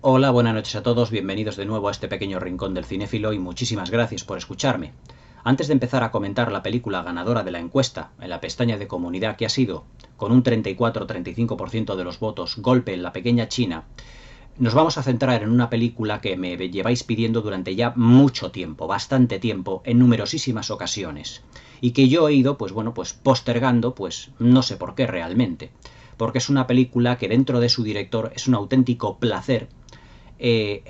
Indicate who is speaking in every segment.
Speaker 1: Hola, buenas noches a todos, bienvenidos de nuevo a este pequeño rincón del cinéfilo y muchísimas gracias por escucharme. Antes de empezar a comentar la película ganadora de la encuesta, en la pestaña de comunidad que ha sido, con un 34-35% de los votos, Golpe en la pequeña China, nos vamos a centrar en una película que me lleváis pidiendo durante ya mucho tiempo, bastante tiempo, en numerosísimas ocasiones, y que yo he ido, postergando, no sé por qué realmente, porque es una película que dentro de su director es un auténtico placer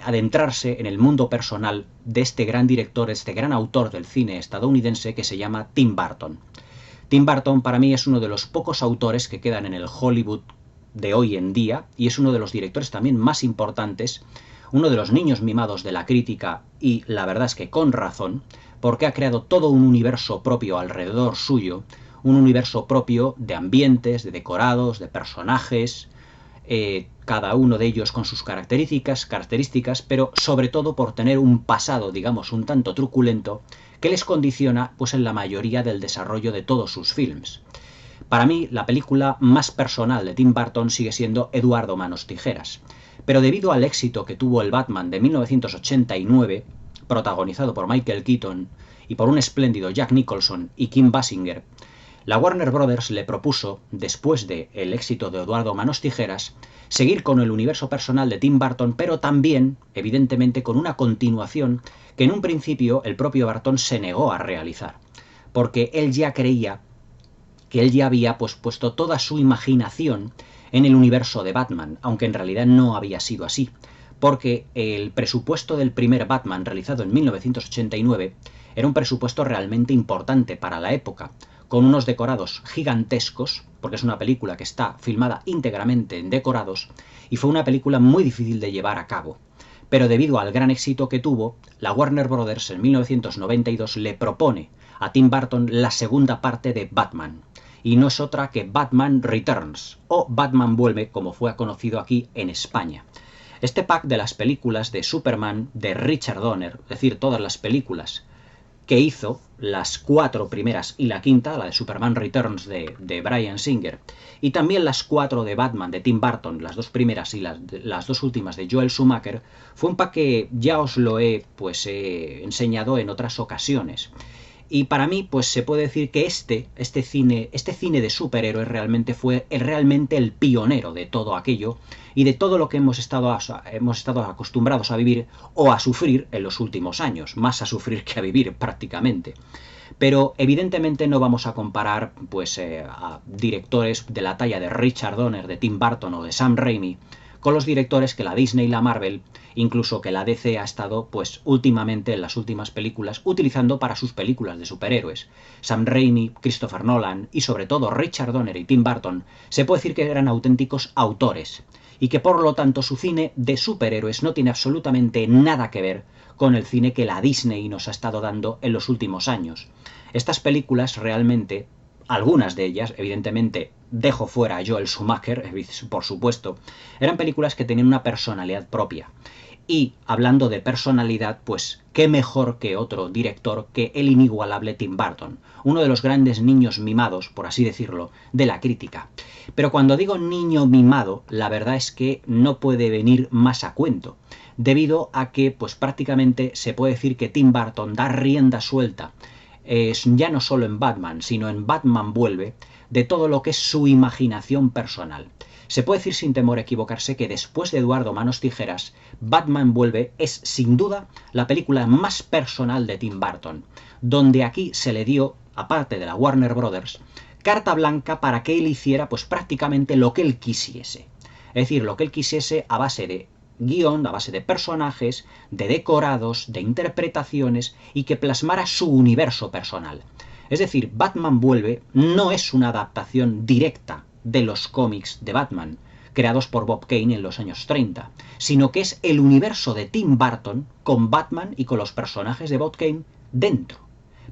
Speaker 1: adentrarse en el mundo personal de este gran director, este gran autor del cine estadounidense que se llama Tim Burton. Tim Burton para mí es uno de los pocos autores que quedan en el Hollywood de hoy en día y es uno de los directores también más importantes, uno de los niños mimados de la crítica y la verdad es que con razón, porque ha creado todo un universo propio alrededor suyo, un universo propio de ambientes, de decorados, de personajes, cada uno de ellos con sus características, pero sobre todo por tener un pasado, digamos, un tanto truculento, que les condiciona pues en la mayoría del desarrollo de todos sus films. Para mí, la película más personal de Tim Burton sigue siendo Eduardo Manos Tijeras, pero debido al éxito que tuvo el Batman de 1989, protagonizado por Michael Keaton y por un espléndido Jack Nicholson y Kim Basinger, la Warner Brothers le propuso, después del éxito de Eduardo Manos Tijeras, seguir con el universo personal de Tim Burton, pero también, evidentemente, con una continuación que en un principio el propio Burton se negó a realizar, porque él ya creía que él ya había puesto toda su imaginación en el universo de Batman, aunque en realidad no había sido así, porque el presupuesto del primer Batman realizado en 1989 era un presupuesto realmente importante para la época, con unos decorados gigantescos, porque es una película que está filmada íntegramente en decorados, y fue una película muy difícil de llevar a cabo. Pero debido al gran éxito que tuvo, la Warner Brothers en 1992 le propone a Tim Burton la segunda parte de Batman, y no es otra que Batman Returns, o Batman Vuelve, como fue conocido aquí en España. Este pack de las películas de Superman de Richard Donner, es decir, todas las películas que hizo, las 4 primeras y la quinta, la de Superman Returns de Bryan Singer, y también las 4 de Batman de Tim Burton, las 2 primeras y las 2 últimas de Joel Schumacher, fue un pack que ya os lo he enseñado en otras ocasiones. Y para mí, pues se puede decir que este cine de superhéroes realmente fue realmente el pionero de todo aquello y de todo lo que hemos estado acostumbrados a vivir o a sufrir en los últimos años, más a sufrir que a vivir prácticamente. Pero evidentemente no vamos a comparar a directores de la talla de Richard Donner, de Tim Burton o de Sam Raimi con los directores que la Disney y la Marvel, incluso que la DC ha estado últimamente en las últimas películas utilizando para sus películas de superhéroes. Sam Raimi, Christopher Nolan y sobre todo Richard Donner y Tim Burton se puede decir que eran auténticos autores y que por lo tanto su cine de superhéroes no tiene absolutamente nada que ver con el cine que la Disney nos ha estado dando en los últimos años. Estas películas realmente, algunas de ellas, evidentemente dejo fuera a Joel Schumacher, por supuesto, eran películas que tenían una personalidad propia. Y hablando de personalidad, pues qué mejor que otro director que el inigualable Tim Burton, uno de los grandes niños mimados, por así decirlo, de la crítica. Pero cuando digo niño mimado, la verdad es que no puede venir más a cuento, debido a que pues prácticamente se puede decir que Tim Burton da rienda suelta, ya no solo en Batman, sino en Batman Vuelve, de todo lo que es su imaginación personal. Se puede decir sin temor a equivocarse que después de Eduardo Manos Tijeras, Batman Vuelve es sin duda la película más personal de Tim Burton, donde aquí se le dio, aparte de la Warner Brothers, carta blanca para que él hiciera pues prácticamente lo que él quisiese. Es decir, lo que él quisiese a base de guión, a base de personajes, de decorados, de interpretaciones y que plasmara su universo personal. Es decir, Batman Vuelve no es una adaptación directa de los cómics de Batman, creados por Bob Kane en los años 30, sino que es el universo de Tim Burton con Batman y con los personajes de Bob Kane dentro,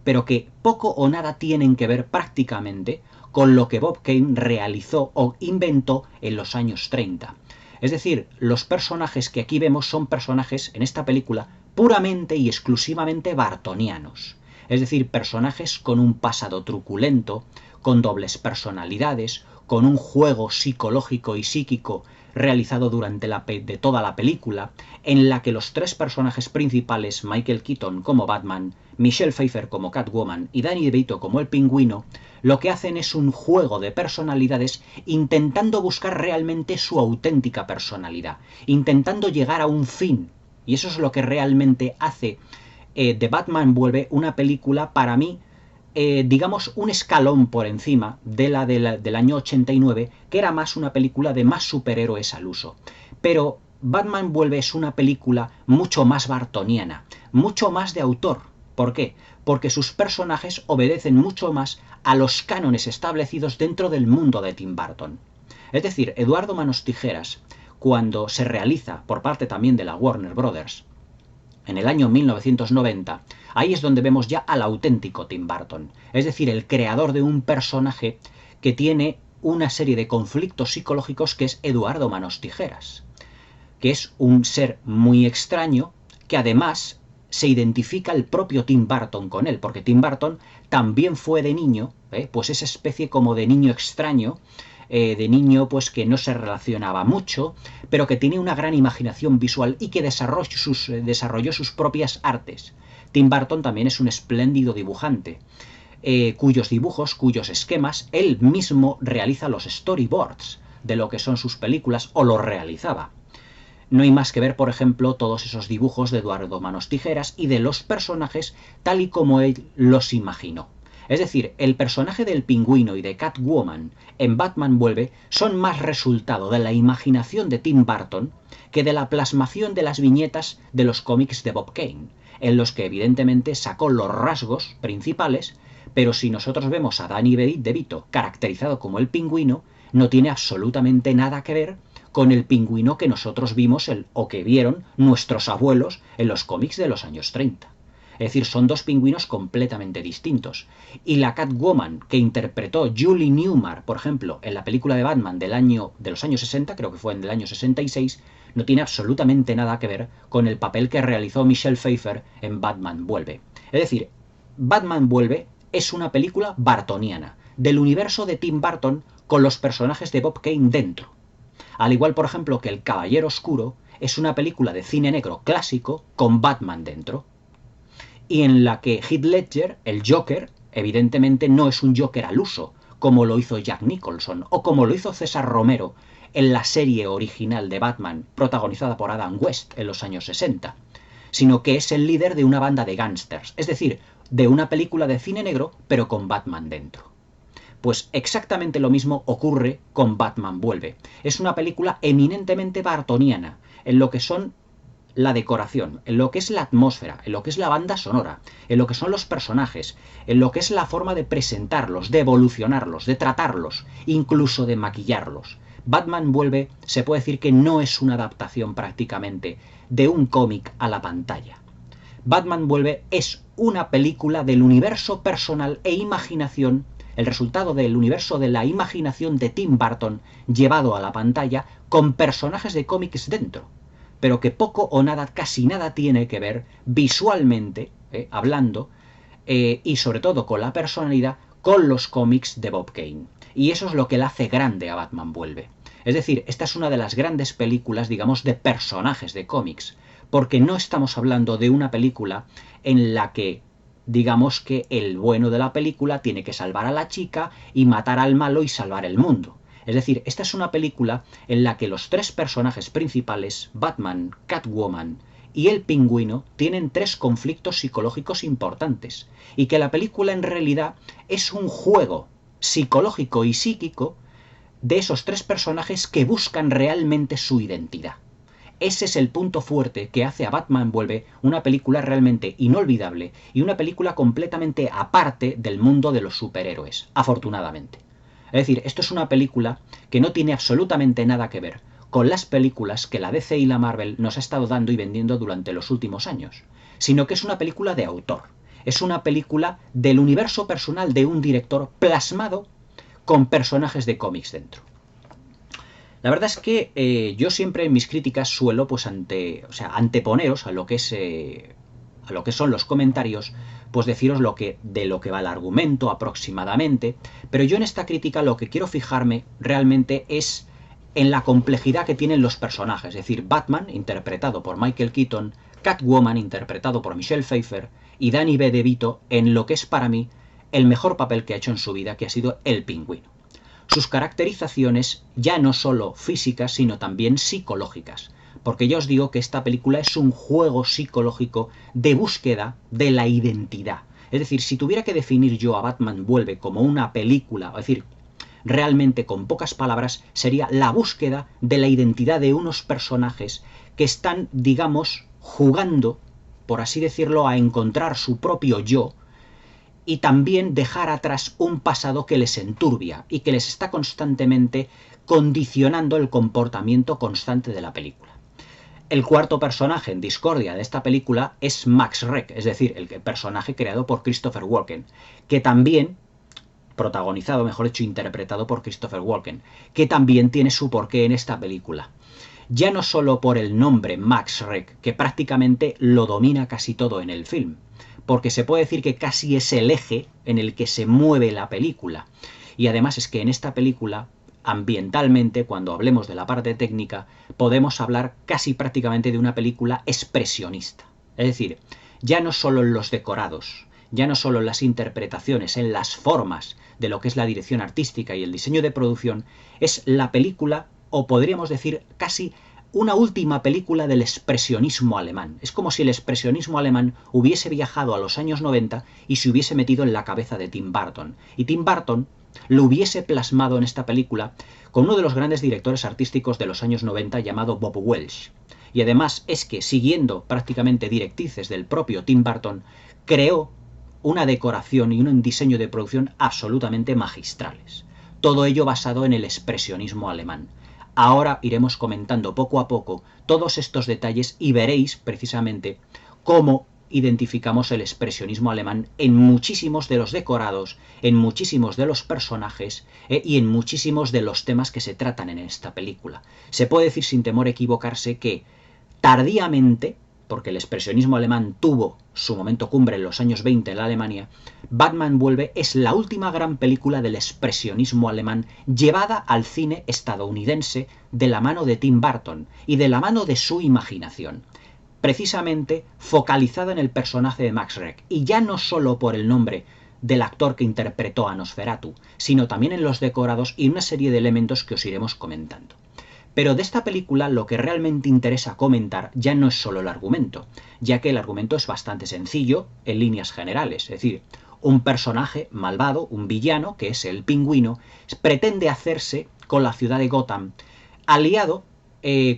Speaker 1: pero que poco o nada tienen que ver prácticamente con lo que Bob Kane realizó o inventó en los años 30. Es decir, los personajes que aquí vemos son personajes en esta película puramente y exclusivamente bartonianos. Es decir, personajes con un pasado truculento, con dobles personalidades, con un juego psicológico y psíquico realizado durante de toda la película, en la que los tres personajes principales, Michael Keaton como Batman, Michelle Pfeiffer como Catwoman y Danny DeVito como el Pingüino, lo que hacen es un juego de personalidades intentando buscar realmente su auténtica personalidad, intentando llegar a un fin. Y eso es lo que realmente hace The Batman Vuelve una película, para mí, digamos, un escalón por encima de la del año 89, que era más una película de más superhéroes al uso. Pero Batman Vuelve es una película mucho más bartoniana, mucho más de autor. ¿Por qué? Porque sus personajes obedecen mucho más a los cánones establecidos dentro del mundo de Tim Burton. Es decir, Eduardo Manos Tijeras, cuando se realiza por parte también de la Warner Brothers, en el año 1990, ahí es donde vemos ya al auténtico Tim Burton, es decir, el creador de un personaje que tiene una serie de conflictos psicológicos, que es Eduardo Manos Tijeras, que es un ser muy extraño, que además se identifica el propio Tim Burton con él, porque Tim Burton también fue de niño, pues esa especie como de niño extraño, de niño pues que no se relacionaba mucho, pero que tiene una gran imaginación visual y que desarrolló sus propias artes. Tim Burton también es un espléndido dibujante, cuyos dibujos, cuyos esquemas, él mismo realiza los storyboards de lo que son sus películas, o los realizaba. No hay más que ver, por ejemplo, todos esos dibujos de Eduardo Manos Tijeras y de los personajes tal y como él los imaginó. Es decir, el personaje del Pingüino y de Catwoman en Batman Vuelve son más resultado de la imaginación de Tim Burton que de la plasmación de las viñetas de los cómics de Bob Kane, en los que evidentemente sacó los rasgos principales, pero si nosotros vemos a Danny DeVito caracterizado como el Pingüino, no tiene absolutamente nada que ver con el Pingüino que nosotros vimos o que vieron nuestros abuelos en los cómics de los años 30. Es decir, son dos pingüinos completamente distintos. Y la Catwoman que interpretó Julie Newmar, por ejemplo, en la película de Batman de los años 60, creo que fue en el año 66, no tiene absolutamente nada que ver con el papel que realizó Michelle Pfeiffer en Batman Vuelve. Es decir, Batman Vuelve es una película bartoniana, del universo de Tim Burton con los personajes de Bob Kane dentro. Al igual, por ejemplo, que El Caballero Oscuro es una película de cine negro clásico con Batman dentro, y en la que Heath Ledger, el Joker, evidentemente no es un Joker al uso, como lo hizo Jack Nicholson o como lo hizo César Romero en la serie original de Batman protagonizada por Adam West en los años 60, sino que es el líder de una banda de gángsters, es decir, de una película de cine negro pero con Batman dentro. Pues exactamente lo mismo ocurre con Batman Vuelve. Es una película eminentemente bartoniana, en lo que son la decoración, en lo que es la atmósfera, en lo que es la banda sonora, en lo que son los personajes, en lo que es la forma de presentarlos, de evolucionarlos, de tratarlos, incluso de maquillarlos. Batman Vuelve se puede decir que no es una adaptación prácticamente de un cómic a la pantalla. Batman Vuelve es una película del universo personal e imaginación, el resultado del universo de la imaginación de Tim Burton llevado a la pantalla con personajes de cómics dentro, pero que poco o nada, casi nada tiene que ver visualmente, hablando, y sobre todo con la personalidad, con los cómics de Bob Kane. Y eso es lo que le hace grande a Batman Vuelve. Es decir, esta es una de las grandes películas, digamos, de personajes de cómics, porque no estamos hablando de una película en la que, digamos, que el bueno de la película tiene que salvar a la chica y matar al malo y salvar el mundo. Es decir, esta es una película en la que los tres personajes principales, Batman, Catwoman y el Pingüino, tienen tres conflictos psicológicos importantes, y que la película en realidad es un juego psicológico y psíquico de esos tres personajes que buscan realmente su identidad. Ese es el punto fuerte que hace a Batman Vuelve una película realmente inolvidable y una película completamente aparte del mundo de los superhéroes, afortunadamente. Es decir, esto es una película que no tiene absolutamente nada que ver con las películas que la DC y la Marvel nos ha estado dando y vendiendo durante los últimos años, sino que es una película de autor. Es una película del universo personal de un director plasmado con personajes de cómics dentro. La verdad es que yo siempre en mis críticas suelo, pues anteponeros a lo que son los comentarios, pues deciros de lo que va el argumento aproximadamente, pero yo en esta crítica lo que quiero fijarme realmente es en la complejidad que tienen los personajes, es decir, Batman, interpretado por Michael Keaton, Catwoman, interpretado por Michelle Pfeiffer, y Danny B. DeVito, en lo que es para mí el mejor papel que ha hecho en su vida, que ha sido el Pingüino. Sus caracterizaciones ya no solo físicas, sino también psicológicas, porque ya os digo que esta película es un juego psicológico de búsqueda de la identidad. Es decir, si tuviera que definir yo a Batman Vuelve como una película, es decir, realmente con pocas palabras, sería la búsqueda de la identidad de unos personajes que están, digamos, jugando, por así decirlo, a encontrar su propio yo, y también dejar atrás un pasado que les enturbia y que les está constantemente condicionando el comportamiento constante de la película. El cuarto personaje en discordia de esta película es Max Schreck, es decir, el personaje creado por Christopher Walken, que también, protagonizado, mejor dicho, interpretado por Christopher Walken, que también tiene su porqué en esta película. Ya no solo por el nombre Max Schreck, que prácticamente lo domina casi todo en el film, porque se puede decir que casi es el eje en el que se mueve la película. Y además es que en esta película, ambientalmente, cuando hablemos de la parte técnica, podemos hablar casi prácticamente de una película expresionista. Es decir, ya no solo en los decorados, ya no solo en las interpretaciones, en las formas de lo que es la dirección artística y el diseño de producción, es la película, o podríamos decir casi una última película del expresionismo alemán. Es como si el expresionismo alemán hubiese viajado a los años 90 y se hubiese metido en la cabeza de Tim Burton. Y Tim Burton lo hubiese plasmado en esta película con uno de los grandes directores artísticos de los años 90 llamado Bob Welch. Y además es que, siguiendo prácticamente directrices del propio Tim Burton, creó una decoración y un diseño de producción absolutamente magistrales. Todo ello basado en el expresionismo alemán. Ahora iremos comentando poco a poco todos estos detalles y veréis precisamente cómo identificamos el expresionismo alemán en muchísimos de los decorados, en muchísimos de los personajes y en muchísimos de los temas que se tratan en esta película. Se puede decir sin temor a equivocarse que tardíamente, porque el expresionismo alemán tuvo su momento cumbre en los años 20 en la Alemania, Batman Vuelve es la última gran película del expresionismo alemán llevada al cine estadounidense de la mano de Tim Burton y de la mano de su imaginación, precisamente focalizada en el personaje de Max Schreck, y ya no solo por el nombre del actor que interpretó a Nosferatu, sino también en los decorados y una serie de elementos que os iremos comentando. Pero de esta película lo que realmente interesa comentar ya no es solo el argumento, ya que el argumento es bastante sencillo en líneas generales, es decir, un personaje malvado, un villano, que es el Pingüino, pretende hacerse con la ciudad de Gotham, aliado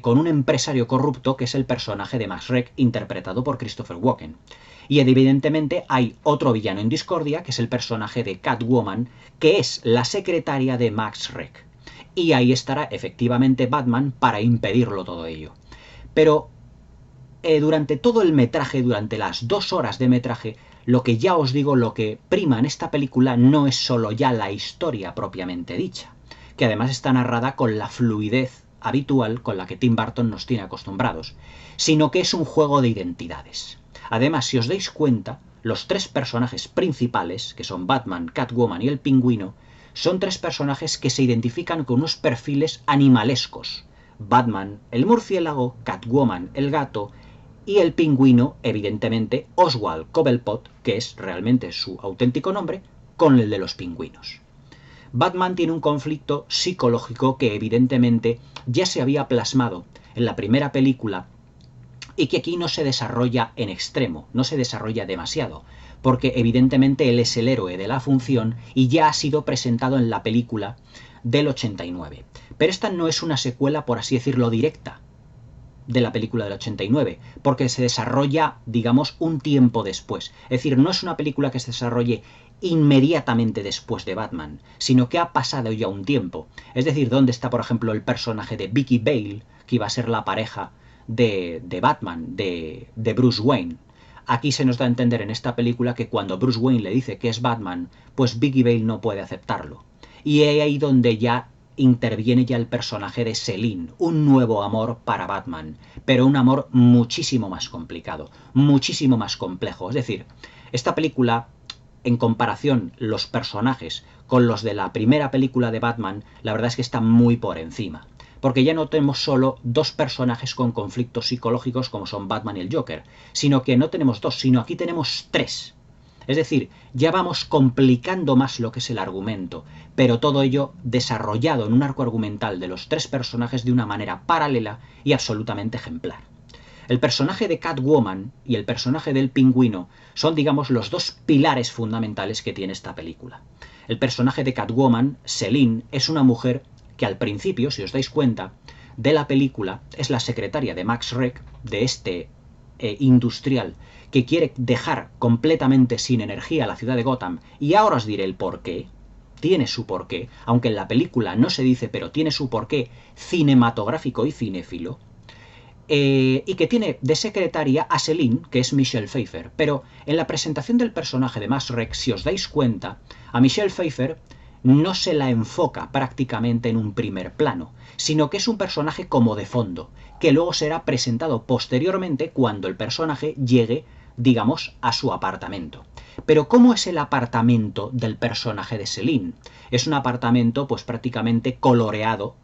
Speaker 1: con un empresario corrupto que es el personaje de Max Schreck, interpretado por Christopher Walken. Y evidentemente hay otro villano en discordia, que es el personaje de Catwoman, que es la secretaria de Max Schreck. Y ahí estará efectivamente Batman para impedirlo todo ello. Pero durante todo el metraje, durante las 2 horas de metraje, lo que ya os digo, lo que prima en esta película no es solo ya la historia propiamente dicha, que además está narrada con la fluidez habitual con la que Tim Burton nos tiene acostumbrados, sino que es un juego de identidades. Además, si os dais cuenta, los 3 personajes principales, que son Batman, Catwoman y el Pingüino, son 3 personajes que se identifican con unos perfiles animalescos. Batman, el murciélago, Catwoman, el gato, y el Pingüino, evidentemente, Oswald Cobblepot, que es realmente su auténtico nombre, con el de los pingüinos. Batman tiene un conflicto psicológico que evidentemente ya se había plasmado en la primera película y que aquí no se desarrolla en extremo, no se desarrolla demasiado, porque evidentemente él es el héroe de la función y ya ha sido presentado en la película del 89. Pero esta no es una secuela, por así decirlo, directa de la película del 89, porque se desarrolla, digamos, un tiempo después. Es decir, no es una película que se desarrolle inmediatamente después de Batman, sino que ha pasado ya un tiempo. Es decir, ¿dónde está, por ejemplo, el personaje de Vicky Vale, que iba a ser la pareja de Batman, de Bruce Wayne? Aquí se nos da a entender en esta película que cuando Bruce Wayne le dice que es Batman, pues Vicky Vale no puede aceptarlo. Y es ahí donde ya interviene ya el personaje de Selina, un nuevo amor para Batman, pero un amor muchísimo más complicado, muchísimo más complejo. Es decir, Esta película, en comparación los personajes con los de la primera película de Batman, la verdad es que está muy por encima. Porque ya no tenemos solo dos personajes con conflictos psicológicos como son Batman y el Joker, sino que no tenemos dos, sino aquí tenemos tres. Es decir, ya vamos complicando más lo que es el argumento, pero todo ello desarrollado en un arco argumental de los tres personajes de una manera paralela y absolutamente ejemplar. El personaje de Catwoman y el personaje del Pingüino son, digamos, los dos pilares fundamentales que tiene esta película. El personaje de Catwoman, Selene, es una mujer que al principio, si os dais cuenta, de la película es la secretaria de Max Schreck, de este industrial que quiere dejar completamente sin energía la ciudad de Gotham, y ahora os diré el porqué. Tiene su porqué, aunque en la película no se dice, pero tiene su porqué cinematográfico y cinéfilo. Y que tiene de secretaria a Selene, que es Michelle Pfeiffer. Pero en la presentación del personaje de Max Schreck, si os dais cuenta, a Michelle Pfeiffer no se la enfoca prácticamente en un primer plano, sino que es un personaje como de fondo, que luego será presentado posteriormente cuando el personaje llegue, digamos, a su apartamento. Pero ¿cómo es el apartamento del personaje de Selene? Es un apartamento pues prácticamente coloreado,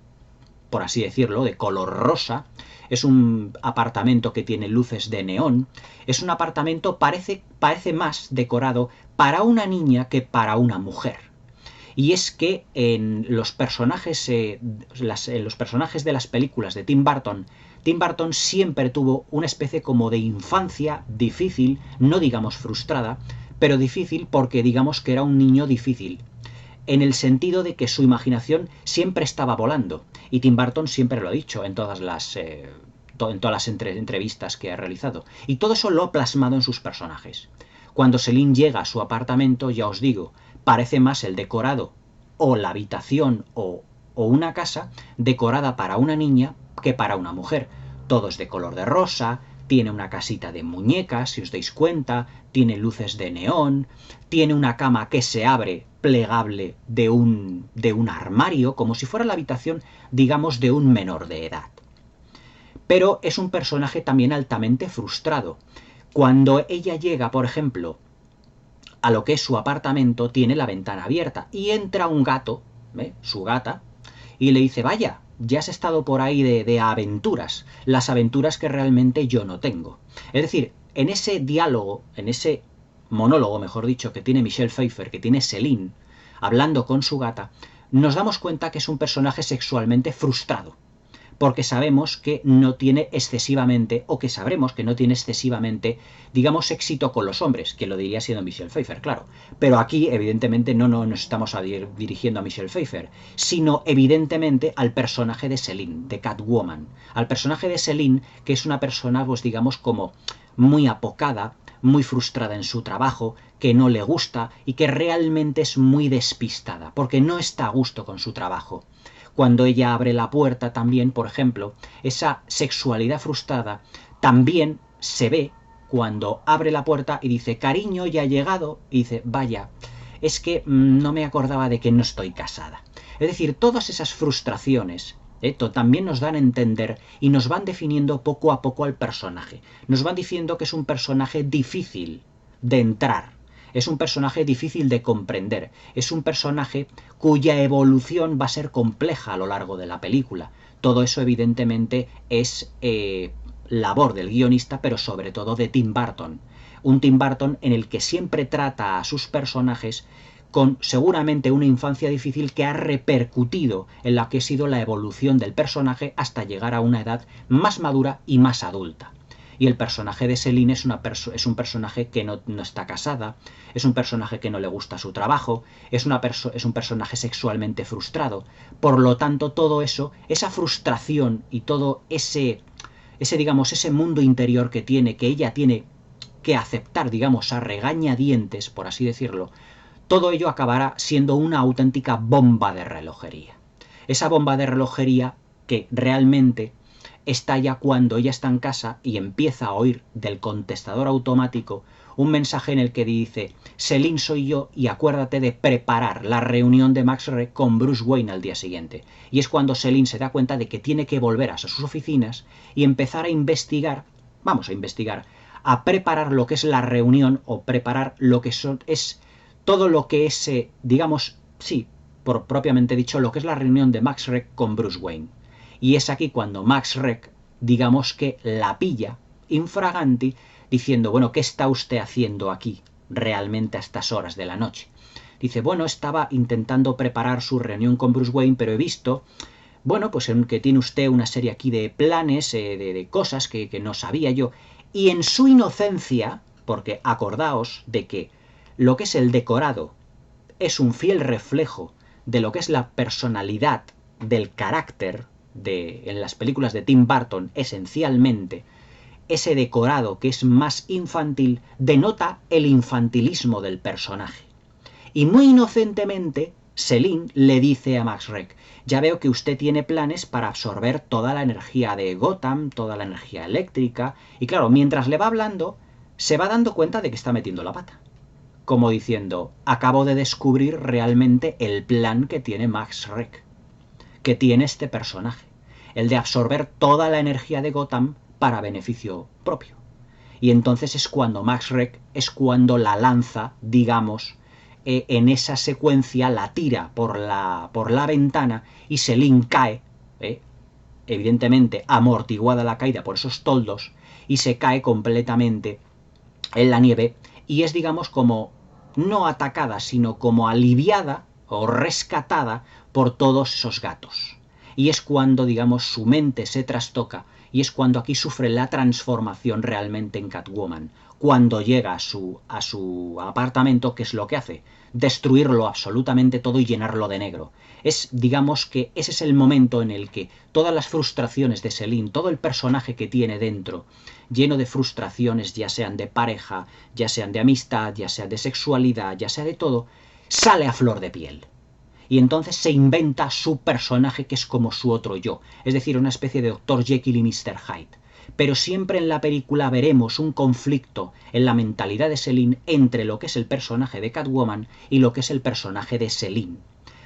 Speaker 1: por así decirlo, de color rosa. Es un apartamento que tiene luces de neón. Es un apartamento, parece más decorado para una niña que para una mujer. Y es que en los personajes de las películas de Tim Burton siempre tuvo una especie como de infancia difícil, no digamos frustrada, pero difícil porque digamos que era un niño difícil, en el sentido de que su imaginación siempre estaba volando. Y Tim Burton siempre lo ha dicho en todas las entrevistas que ha realizado. Y todo eso lo ha plasmado en sus personajes. Cuando Selene llega a su apartamento, ya os digo, parece más el decorado o la habitación o una casa decorada para una niña que para una mujer. Todo es de color de rosa, tiene una casita de muñecas, si os dais cuenta, tiene luces de neón, tiene una cama que se abre plegable de un armario, como si fuera la habitación, digamos, de un menor de edad. Pero es un personaje también altamente frustrado. Cuando ella llega, por ejemplo, a lo que es su apartamento, tiene la ventana abierta y entra un gato, su gata, y le dice: vaya, ya has estado por ahí de aventuras, las aventuras que realmente yo no tengo. Es decir, en ese diálogo, en ese monólogo, mejor dicho, que tiene Michelle Pfeiffer, que tiene Selene, hablando con su gata, nos damos cuenta que es un personaje sexualmente frustrado, porque sabemos que no tiene excesivamente, o que sabremos que no tiene excesivamente, digamos, éxito con los hombres, que lo diría siendo Michelle Pfeiffer, claro. Pero aquí, evidentemente, no nos estamos dirigiendo a Michelle Pfeiffer, sino, evidentemente, al personaje de Selene, de Catwoman. Al personaje de Selene, que es una persona, pues digamos, como muy apocada, muy frustrada en su trabajo, que no le gusta y que realmente es muy despistada, porque no está a gusto con su trabajo. Cuando ella abre la puerta también, por ejemplo, esa sexualidad frustrada también se ve cuando abre la puerta y dice: cariño, ya ha llegado, y dice: vaya, es que no me acordaba de que no estoy casada. Es decir, todas esas frustraciones también nos dan a entender y nos van definiendo poco a poco al personaje. Nos van diciendo que es un personaje difícil de entrar. Es un personaje difícil de comprender, es un personaje cuya evolución va a ser compleja a lo largo de la película. Todo eso evidentemente es labor del guionista, pero sobre todo de Tim Burton. Un Tim Burton en el que siempre trata a sus personajes con seguramente una infancia difícil que ha repercutido en la que ha sido la evolución del personaje hasta llegar a una edad más madura y más adulta. Y el personaje de Selene es un personaje que no está casada, es un personaje que no le gusta su trabajo, es un personaje sexualmente frustrado. Por lo tanto, todo eso, esa frustración y todo ese mundo interior que ella tiene que aceptar, digamos, a regañadientes, por así decirlo, todo ello acabará siendo una auténtica bomba de relojería. Esa bomba de relojería que realmente estalla cuando ella está en casa y empieza a oír del contestador automático un mensaje en el que dice: Selene, soy yo y acuérdate de preparar la reunión de Max Schreck con Bruce Wayne al día siguiente. Y es cuando Selene se da cuenta de que tiene que volver a sus oficinas y empezar a investigar, a preparar lo que es la reunión o preparar lo que es todo lo que es, digamos, sí, por propiamente dicho, lo que es la reunión de Max Schreck con Bruce Wayne. Y es aquí cuando Max Schreck, digamos que la pilla infraganti diciendo, bueno, ¿qué está usted haciendo aquí realmente a estas horas de la noche? Dice, bueno, estaba intentando preparar su reunión con Bruce Wayne, pero he visto, bueno, pues que tiene usted una serie aquí de planes, de cosas que no sabía yo. Y en su inocencia, porque acordaos de que lo que es el decorado es un fiel reflejo de lo que es la personalidad del carácter en las películas de Tim Burton, esencialmente, ese decorado que es más infantil denota el infantilismo del personaje. Y muy inocentemente, Selene le dice a Max Schreck, ya veo que usted tiene planes para absorber toda la energía de Gotham, toda la energía eléctrica, y claro, mientras le va hablando, se va dando cuenta de que está metiendo la pata. Como diciendo, acabo de descubrir realmente el plan que tiene Max Schreck, que tiene este personaje, el de absorber toda la energía de Gotham para beneficio propio. Y entonces es cuando Max Schreck es cuando la lanza, digamos, en esa secuencia la tira por la ventana y Selene cae, evidentemente amortiguada la caída por esos toldos, y se cae completamente en la nieve y es, digamos, como no atacada, sino como aliviada o rescatada por todos esos gatos. Y es cuando, digamos, su mente se trastoca y es cuando aquí sufre la transformación realmente en Catwoman. Cuando llega a su apartamento, ¿qué es lo que hace? Destruirlo absolutamente todo y llenarlo de negro. Es, digamos que ese es el momento en el que todas las frustraciones de Selene, todo el personaje que tiene dentro, lleno de frustraciones, ya sean de pareja, ya sean de amistad, ya sea de sexualidad, ya sea de todo, sale a flor de piel. Y entonces se inventa su personaje que es como su otro yo, es decir, una especie de Dr. Jekyll y Mr. Hyde. Pero siempre en la película veremos un conflicto en la mentalidad de Selene entre lo que es el personaje de Catwoman y lo que es el personaje de Selene.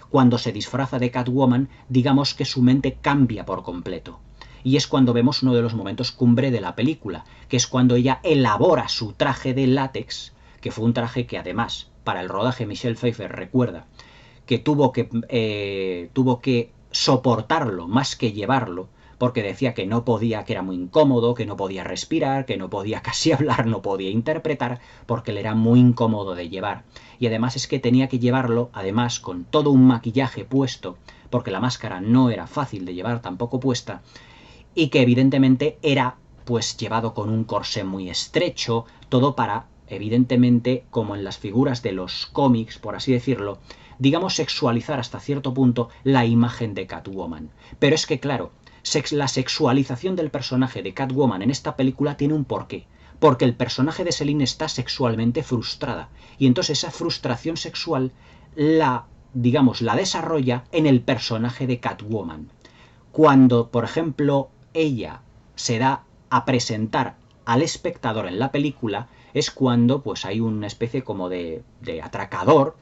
Speaker 1: Cuando se disfraza de Catwoman, digamos que su mente cambia por completo. Y es cuando vemos uno de los momentos cumbre de la película, que es cuando ella elabora su traje de látex, que fue un traje que además, para el rodaje Michelle Pfeiffer recuerda, que tuvo que soportarlo más que llevarlo, porque decía que no podía, que era muy incómodo, que no podía respirar, que no podía casi hablar, no podía interpretar, porque le era muy incómodo de llevar. Y además es que tenía que llevarlo, además, con todo un maquillaje puesto, porque la máscara no era fácil de llevar tampoco puesta, y que evidentemente era pues llevado con un corsé muy estrecho, todo para, evidentemente, como en las figuras de los cómics, por así decirlo, digamos sexualizar hasta cierto punto la imagen de Catwoman. Pero es que claro, la sexualización del personaje de Catwoman en esta película tiene un porqué. Porque el personaje de Selene está sexualmente frustrada. Y entonces esa frustración sexual la desarrolla en el personaje de Catwoman. Cuando, por ejemplo, ella se da a presentar al espectador en la película, es cuando pues hay una especie como de atracador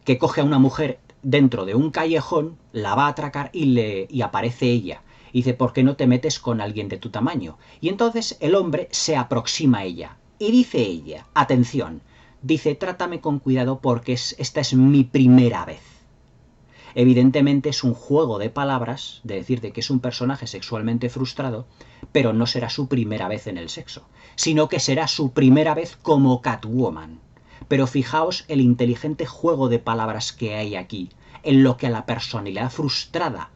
Speaker 1: que coge a una mujer dentro de un callejón, la va a atracar y aparece ella. Y dice, ¿por qué no te metes con alguien de tu tamaño? Y entonces el hombre se aproxima a ella. Y dice ella, atención, dice, trátame con cuidado porque esta es mi primera vez. Evidentemente es un juego de palabras, de decirte que es un personaje sexualmente frustrado, pero no será su primera vez en el sexo, sino que será su primera vez como Catwoman. Pero fijaos el inteligente juego de palabras que hay aquí, en lo que a la personalidad frustrada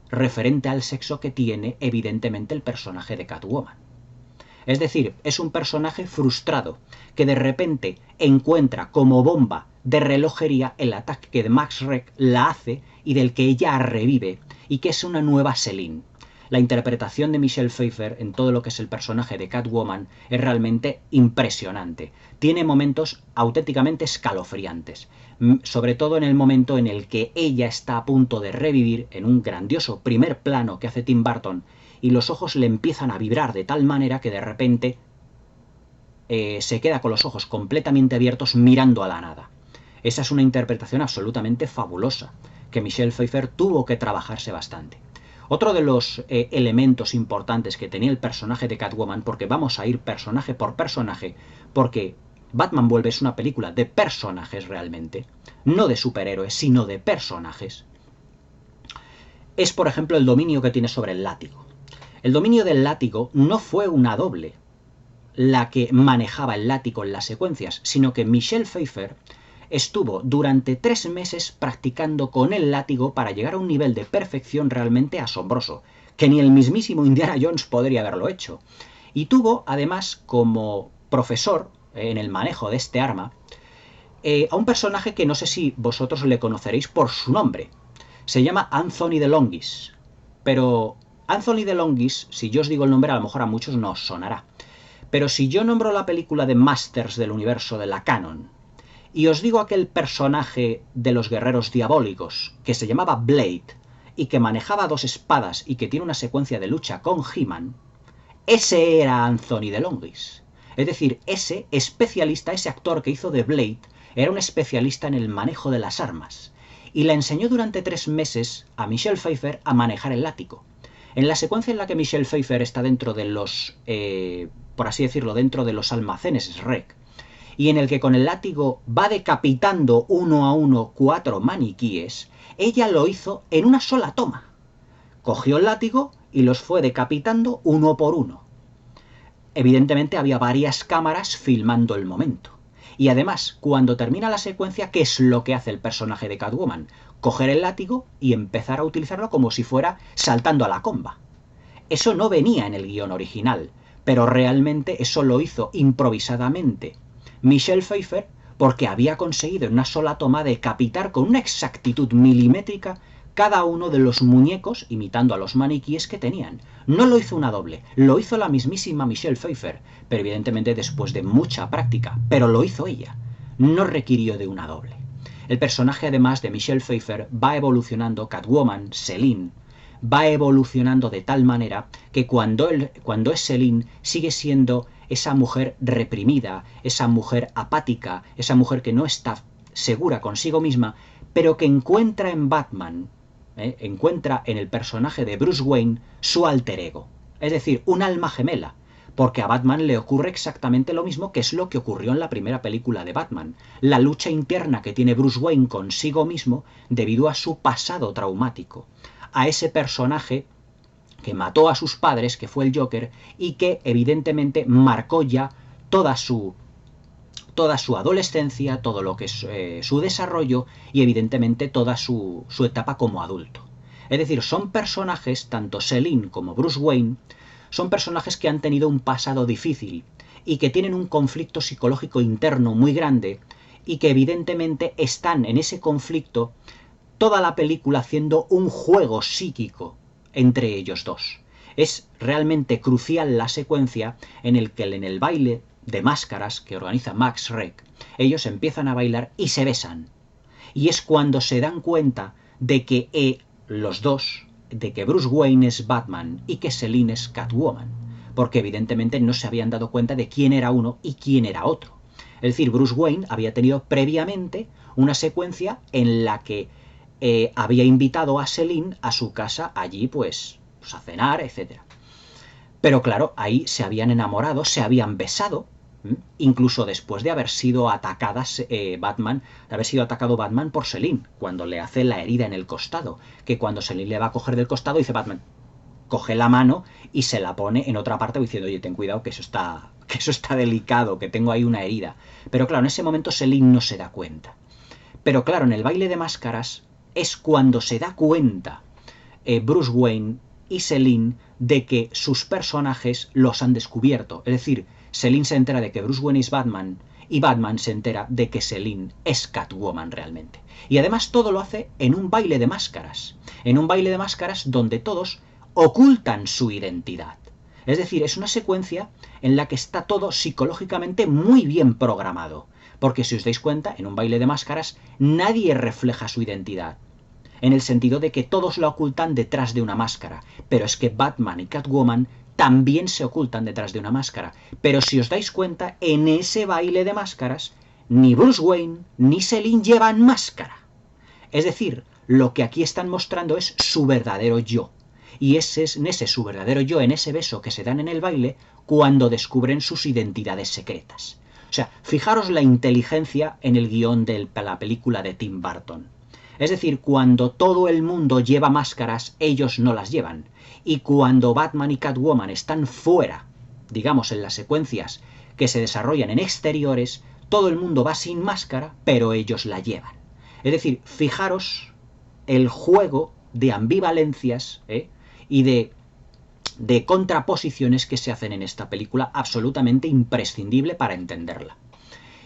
Speaker 1: referente al sexo que tiene evidentemente el personaje de Catwoman. Es decir, es un personaje frustrado que de repente encuentra como bomba de relojería el ataque que Max Schreck la hace y del que ella revive y que es una nueva Selene. La interpretación de Michelle Pfeiffer en todo lo que es el personaje de Catwoman es realmente impresionante. Tiene momentos auténticamente escalofriantes, sobre todo en el momento en el que ella está a punto de revivir en un grandioso primer plano que hace Tim Burton y los ojos le empiezan a vibrar de tal manera que de repente se queda con los ojos completamente abiertos mirando a la nada. Esa es una interpretación absolutamente fabulosa, que Michelle Pfeiffer tuvo que trabajarse bastante. Otro de los elementos importantes que tenía el personaje de Catwoman, porque vamos a ir personaje por personaje, porque Batman Vuelve es una película de personajes realmente, no de superhéroes, sino de personajes, es por ejemplo el dominio que tiene sobre el látigo. El dominio del látigo no fue una doble la que manejaba el látigo en las secuencias, sino que Michelle Pfeiffer estuvo durante 3 meses practicando con el látigo para llegar a un nivel de perfección realmente asombroso, que ni el mismísimo Indiana Jones podría haberlo hecho. Y tuvo, además, como profesor en el manejo de este arma, a un personaje que no sé si vosotros le conoceréis por su nombre. Se llama Anthony DeLongis. Pero Anthony DeLongis, si yo os digo el nombre, a lo mejor a muchos no os sonará. Pero si yo nombro la película de Masters del universo de la Canon, y os digo aquel personaje de los guerreros diabólicos, que se llamaba Blade, y que manejaba 2 espadas y que tiene una secuencia de lucha con He-Man, ese era Anthony DeLongis. Es decir, ese especialista, ese actor que hizo de Blade, era un especialista en el manejo de las armas. Y le enseñó durante 3 meses a Michelle Pfeiffer a manejar el látigo. En la secuencia en la que Michelle Pfeiffer está dentro de los, por así decirlo, dentro de los almacenes REC, y en el que con el látigo va decapitando uno a uno 4 maniquíes, ella lo hizo en una sola toma. Cogió el látigo y los fue decapitando uno por uno. Evidentemente había varias cámaras filmando el momento. Y además, cuando termina la secuencia, ¿qué es lo que hace el personaje de Catwoman? Coger el látigo y empezar a utilizarlo como si fuera saltando a la comba. Eso no venía en el guión original, pero realmente eso lo hizo improvisadamente Michelle Pfeiffer porque había conseguido en una sola toma decapitar con una exactitud milimétrica cada uno de los muñecos, imitando a los maniquíes que tenían. No lo hizo una doble, lo hizo la mismísima Michelle Pfeiffer, pero evidentemente después de mucha práctica, pero lo hizo ella. No requirió de una doble. El personaje, además de Michelle Pfeiffer, va evolucionando, Catwoman, Selene, va evolucionando de tal manera que cuando es Selene sigue siendo esa mujer reprimida, esa mujer apática, esa mujer que no está segura consigo misma, pero que encuentra en Batman, encuentra en el personaje de Bruce Wayne su alter ego, es decir, un alma gemela, porque a Batman le ocurre exactamente lo mismo que es lo que ocurrió en la primera película de Batman, la lucha interna que tiene Bruce Wayne consigo mismo debido a su pasado traumático, a ese personaje que mató a sus padres, que fue el Joker, y que evidentemente marcó ya toda su adolescencia, todo lo que es su desarrollo y evidentemente toda su etapa como adulto. Es decir, son personajes, tanto Selene como Bruce Wayne, son personajes que han tenido un pasado difícil y que tienen un conflicto psicológico interno muy grande y que evidentemente están en ese conflicto toda la película haciendo un juego psíquico entre ellos dos. Es realmente crucial la secuencia en el que en el baile de máscaras que organiza Max Schreck, ellos empiezan a bailar y se besan. Y es cuando se dan cuenta de que los dos, de que Bruce Wayne es Batman y que Selene es Catwoman, porque evidentemente no se habían dado cuenta de quién era uno y quién era otro. Es decir, Bruce Wayne había tenido previamente una secuencia en la que había invitado a Selene a su casa allí pues a cenar, etc. Pero claro, ahí se habían enamorado, se habían besado, incluso después de haber sido atacadas haber sido atacado Batman por Selene, cuando le hace la herida en el costado, que cuando Selene le va a coger del costado dice Batman, coge la mano y se la pone en otra parte diciendo, oye, ten cuidado que eso está delicado, que tengo ahí una herida. Pero claro, en ese momento Selene no se da cuenta. Pero claro, en el baile de máscaras es cuando se da cuenta Bruce Wayne y Selene de que sus personajes los han descubierto. Es decir, Selene se entera de que Bruce Wayne es Batman y Batman se entera de que Selene es Catwoman realmente. Y además todo lo hace en un baile de máscaras. En un baile de máscaras donde todos ocultan su identidad. Es decir, es una secuencia en la que está todo psicológicamente muy bien programado. Porque si os dais cuenta, en un baile de máscaras nadie refleja su identidad. En el sentido de que todos la ocultan detrás de una máscara. Pero es que Batman y Catwoman también se ocultan detrás de una máscara. Pero si os dais cuenta, en ese baile de máscaras, ni Bruce Wayne ni Selene llevan máscara. Es decir, lo que aquí están mostrando es su verdadero yo. y ese es en ese su verdadero yo, en ese beso que se dan en el baile, cuando descubren sus identidades secretas. O sea, fijaros la inteligencia en el guión de la película de Tim Burton. Es decir, cuando todo el mundo lleva máscaras, ellos no las llevan. Y cuando Batman y Catwoman están fuera, digamos en las secuencias que se desarrollan en exteriores, todo el mundo va sin máscara, pero ellos la llevan. Es decir, fijaros el juego de ambivalencias y de contraposiciones que se hacen en esta película, absolutamente imprescindible para entenderla.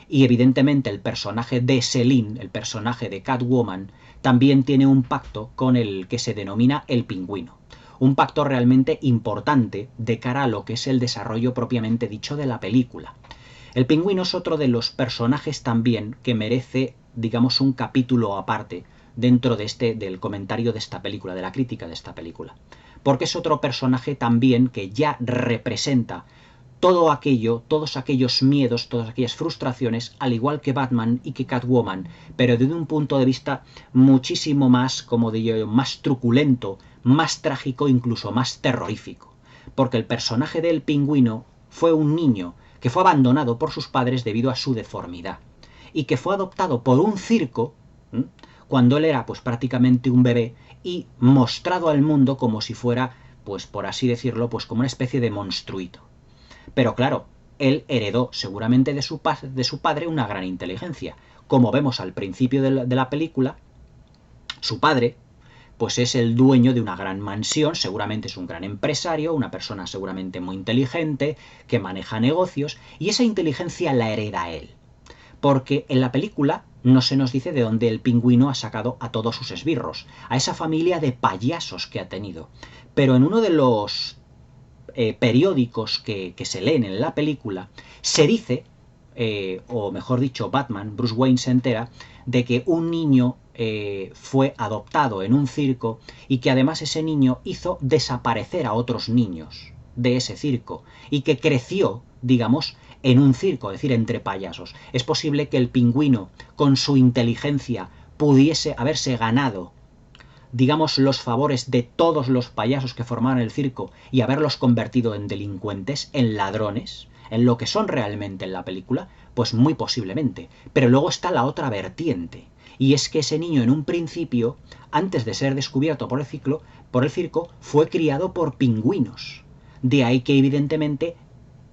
Speaker 1: Y evidentemente el personaje de Selene, el personaje de Catwoman, también tiene un pacto con el que se denomina el Pingüino. Un pacto realmente importante de cara a lo que es el desarrollo propiamente dicho de la película. El Pingüino es otro de los personajes también que merece, digamos, un capítulo aparte dentro del comentario de esta película, de la crítica de esta película. Porque es otro personaje también que ya representa todo aquello, todos aquellos miedos, todas aquellas frustraciones, al igual que Batman y que Catwoman, pero desde un punto de vista muchísimo más, como digo yo, más truculento, más trágico, incluso más terrorífico. Porque el personaje del Pingüino fue un niño que fue abandonado por sus padres debido a su deformidad y que fue adoptado por un circo cuando él era pues prácticamente un bebé y mostrado al mundo como si fuera, pues por así decirlo, pues como una especie de monstruito. Pero claro, él heredó seguramente de su padre una gran inteligencia. Como vemos al principio de la película, su padre pues es el dueño de una gran mansión, seguramente es un gran empresario, una persona seguramente muy inteligente, que maneja negocios, y esa inteligencia la hereda él. Porque en la película no se nos dice de dónde el Pingüino ha sacado a todos sus esbirros, a esa familia de payasos que ha tenido. Pero en uno de los periódicos que se leen en la película, se dice, o mejor dicho, Bruce Wayne se entera, de que un niño fue adoptado en un circo y que además ese niño hizo desaparecer a otros niños de ese circo y que creció, digamos, en un circo, es decir, entre payasos. Es posible que el Pingüino, con su inteligencia, pudiese haberse ganado, digamos, los favores de todos los payasos que formaban el circo y haberlos convertido en delincuentes, en ladrones, en lo que son realmente en la película, pues muy posiblemente. Pero luego está la otra vertiente, y es que ese niño en un principio, antes de ser descubierto por el circo, fue criado por pingüinos. De ahí que evidentemente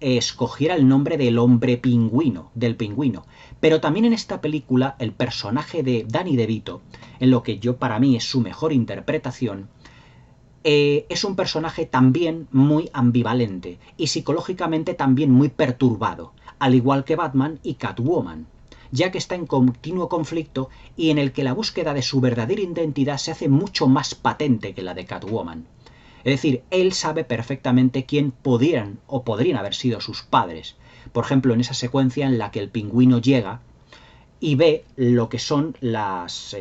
Speaker 1: escogiera el nombre del hombre pingüino, del pingüino. Pero también en esta película el personaje de Danny DeVito, en lo que para mí es su mejor interpretación, es un personaje también muy ambivalente y psicológicamente también muy perturbado, al igual que Batman y Catwoman, ya que está en continuo conflicto y en el que la búsqueda de su verdadera identidad se hace mucho más patente que la de Catwoman. Es decir, él sabe perfectamente quién podrían haber sido sus padres. Por ejemplo, en esa secuencia en la que el Pingüino llega y ve lo que son las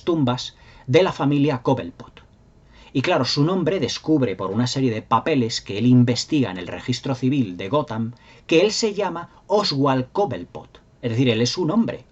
Speaker 1: tumbas de la familia Cobblepot. Y claro, su nombre descubre por una serie de papeles que él investiga en el registro civil de Gotham que él se llama Oswald Cobblepot. Es decir, él es un hombre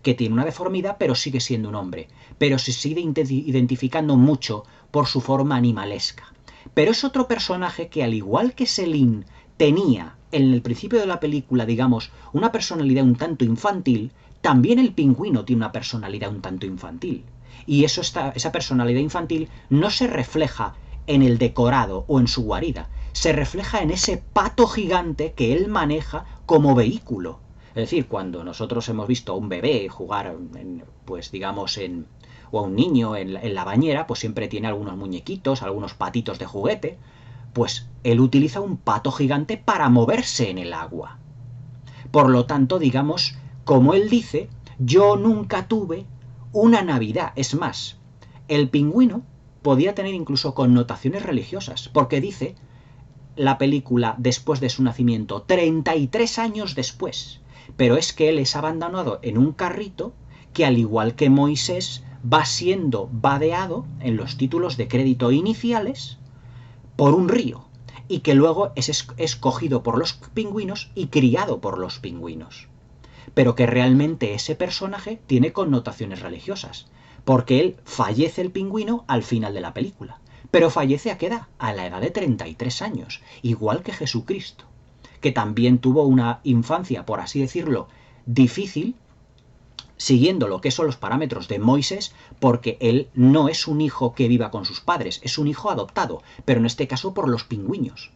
Speaker 1: que tiene una deformidad, pero sigue siendo un hombre. Pero se sigue identificando mucho por su forma animalesca. Pero es otro personaje que, al igual que Selene tenía en el principio de la película, digamos, una personalidad un tanto infantil, también el Pingüino tiene una personalidad un tanto infantil. Y esa personalidad infantil no se refleja en el decorado o en su guarida, se refleja en ese pato gigante que él maneja como vehículo. Es decir, cuando nosotros hemos visto a un bebé jugar, pues digamos, o a un niño en la bañera, pues siempre tiene algunos muñequitos, algunos patitos de juguete, pues él utiliza un pato gigante para moverse en el agua. Por lo tanto, digamos, como él dice, yo nunca tuve una Navidad. Es más, el Pingüino podía tener incluso connotaciones religiosas, porque dice la película después de su nacimiento, 33 años después. Pero es que él es abandonado en un carrito que, al igual que Moisés, va siendo vadeado en los títulos de crédito iniciales por un río y que luego es escogido por los pingüinos y criado por los pingüinos. Pero que realmente ese personaje tiene connotaciones religiosas, porque él fallece el Pingüino al final de la película. Pero fallece ¿a qué edad? A la edad de 33 años, igual que Jesucristo, que también tuvo una infancia, por así decirlo, difícil, siguiendo lo que son los parámetros de Moisés, porque él no es un hijo que viva con sus padres, es un hijo adoptado, pero en este caso por los pingüinos,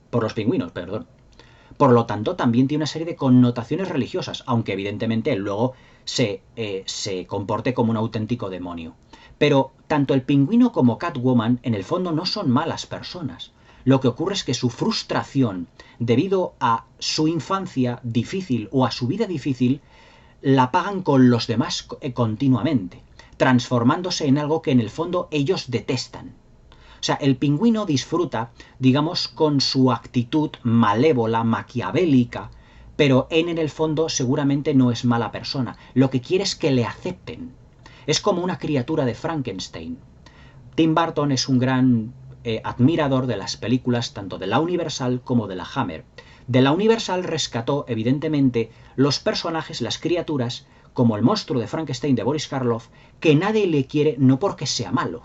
Speaker 1: perdón. Por lo tanto, también tiene una serie de connotaciones religiosas, aunque evidentemente él luego se comporte como un auténtico demonio. Pero tanto el pingüino como Catwoman en el fondo no son malas personas. Lo que ocurre es que su frustración, debido a su infancia difícil o a su vida difícil, la pagan con los demás continuamente, transformándose en algo que en el fondo ellos detestan. O sea, el pingüino disfruta, digamos, con su actitud malévola, maquiavélica, pero en el fondo seguramente no es mala persona. Lo que quiere es que le acepten. Es como una criatura de Frankenstein. Tim Burton es un gran admirador de las películas tanto de la Universal como de la Hammer. De la Universal rescató, evidentemente, los personajes, las criaturas, como el monstruo de Frankenstein de Boris Karloff, que nadie le quiere no porque sea malo,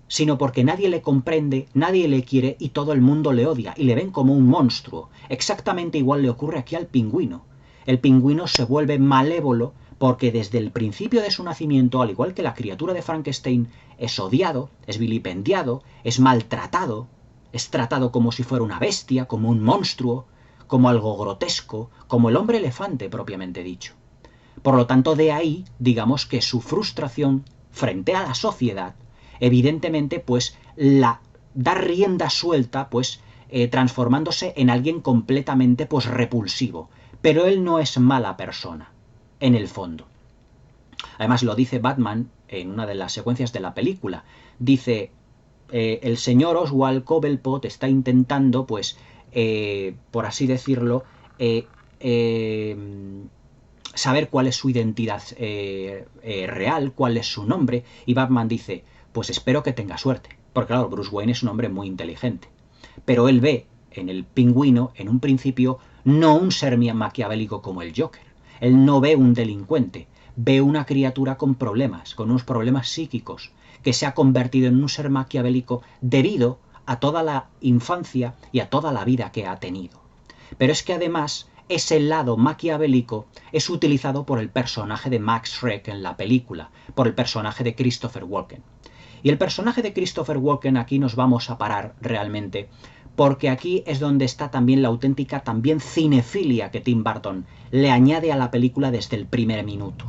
Speaker 1: sino porque nadie le comprende, nadie le quiere y todo el mundo le odia y le ven como un monstruo. Exactamente igual le ocurre aquí al pingüino. El pingüino se vuelve malévolo porque desde el principio de su nacimiento, al igual que la criatura de Frankenstein, es odiado, es vilipendiado, es maltratado, es tratado como si fuera una bestia, como un monstruo, como algo grotesco, como el hombre elefante propiamente dicho. Por lo tanto, de ahí, digamos que su frustración frente a la sociedad, evidentemente, pues la da rienda suelta, pues transformándose en alguien completamente, pues repulsivo. Pero él no es mala persona, en el fondo. Además lo dice Batman en una de las secuencias de la película. Dice, el señor Oswald Cobblepot está intentando, pues, por así decirlo, saber cuál es su identidad real, cuál es su nombre, y Batman dice, pues espero que tenga suerte, porque claro, Bruce Wayne es un hombre muy inteligente, pero él ve en el pingüino, en un principio, no un ser maquiavélico como el Joker, él no ve un delincuente, ve una criatura con problemas, con unos problemas psíquicos, que se ha convertido en un ser maquiavélico debido a toda la infancia y a toda la vida que ha tenido. Pero es que además ese lado maquiavélico es utilizado por el personaje de Max Schreck en la película, por el personaje de Christopher Walken. Y el personaje de Christopher Walken, aquí nos vamos a parar realmente, porque aquí es donde está también la auténtica también cinefilia que Tim Burton le añade a la película desde el primer minuto.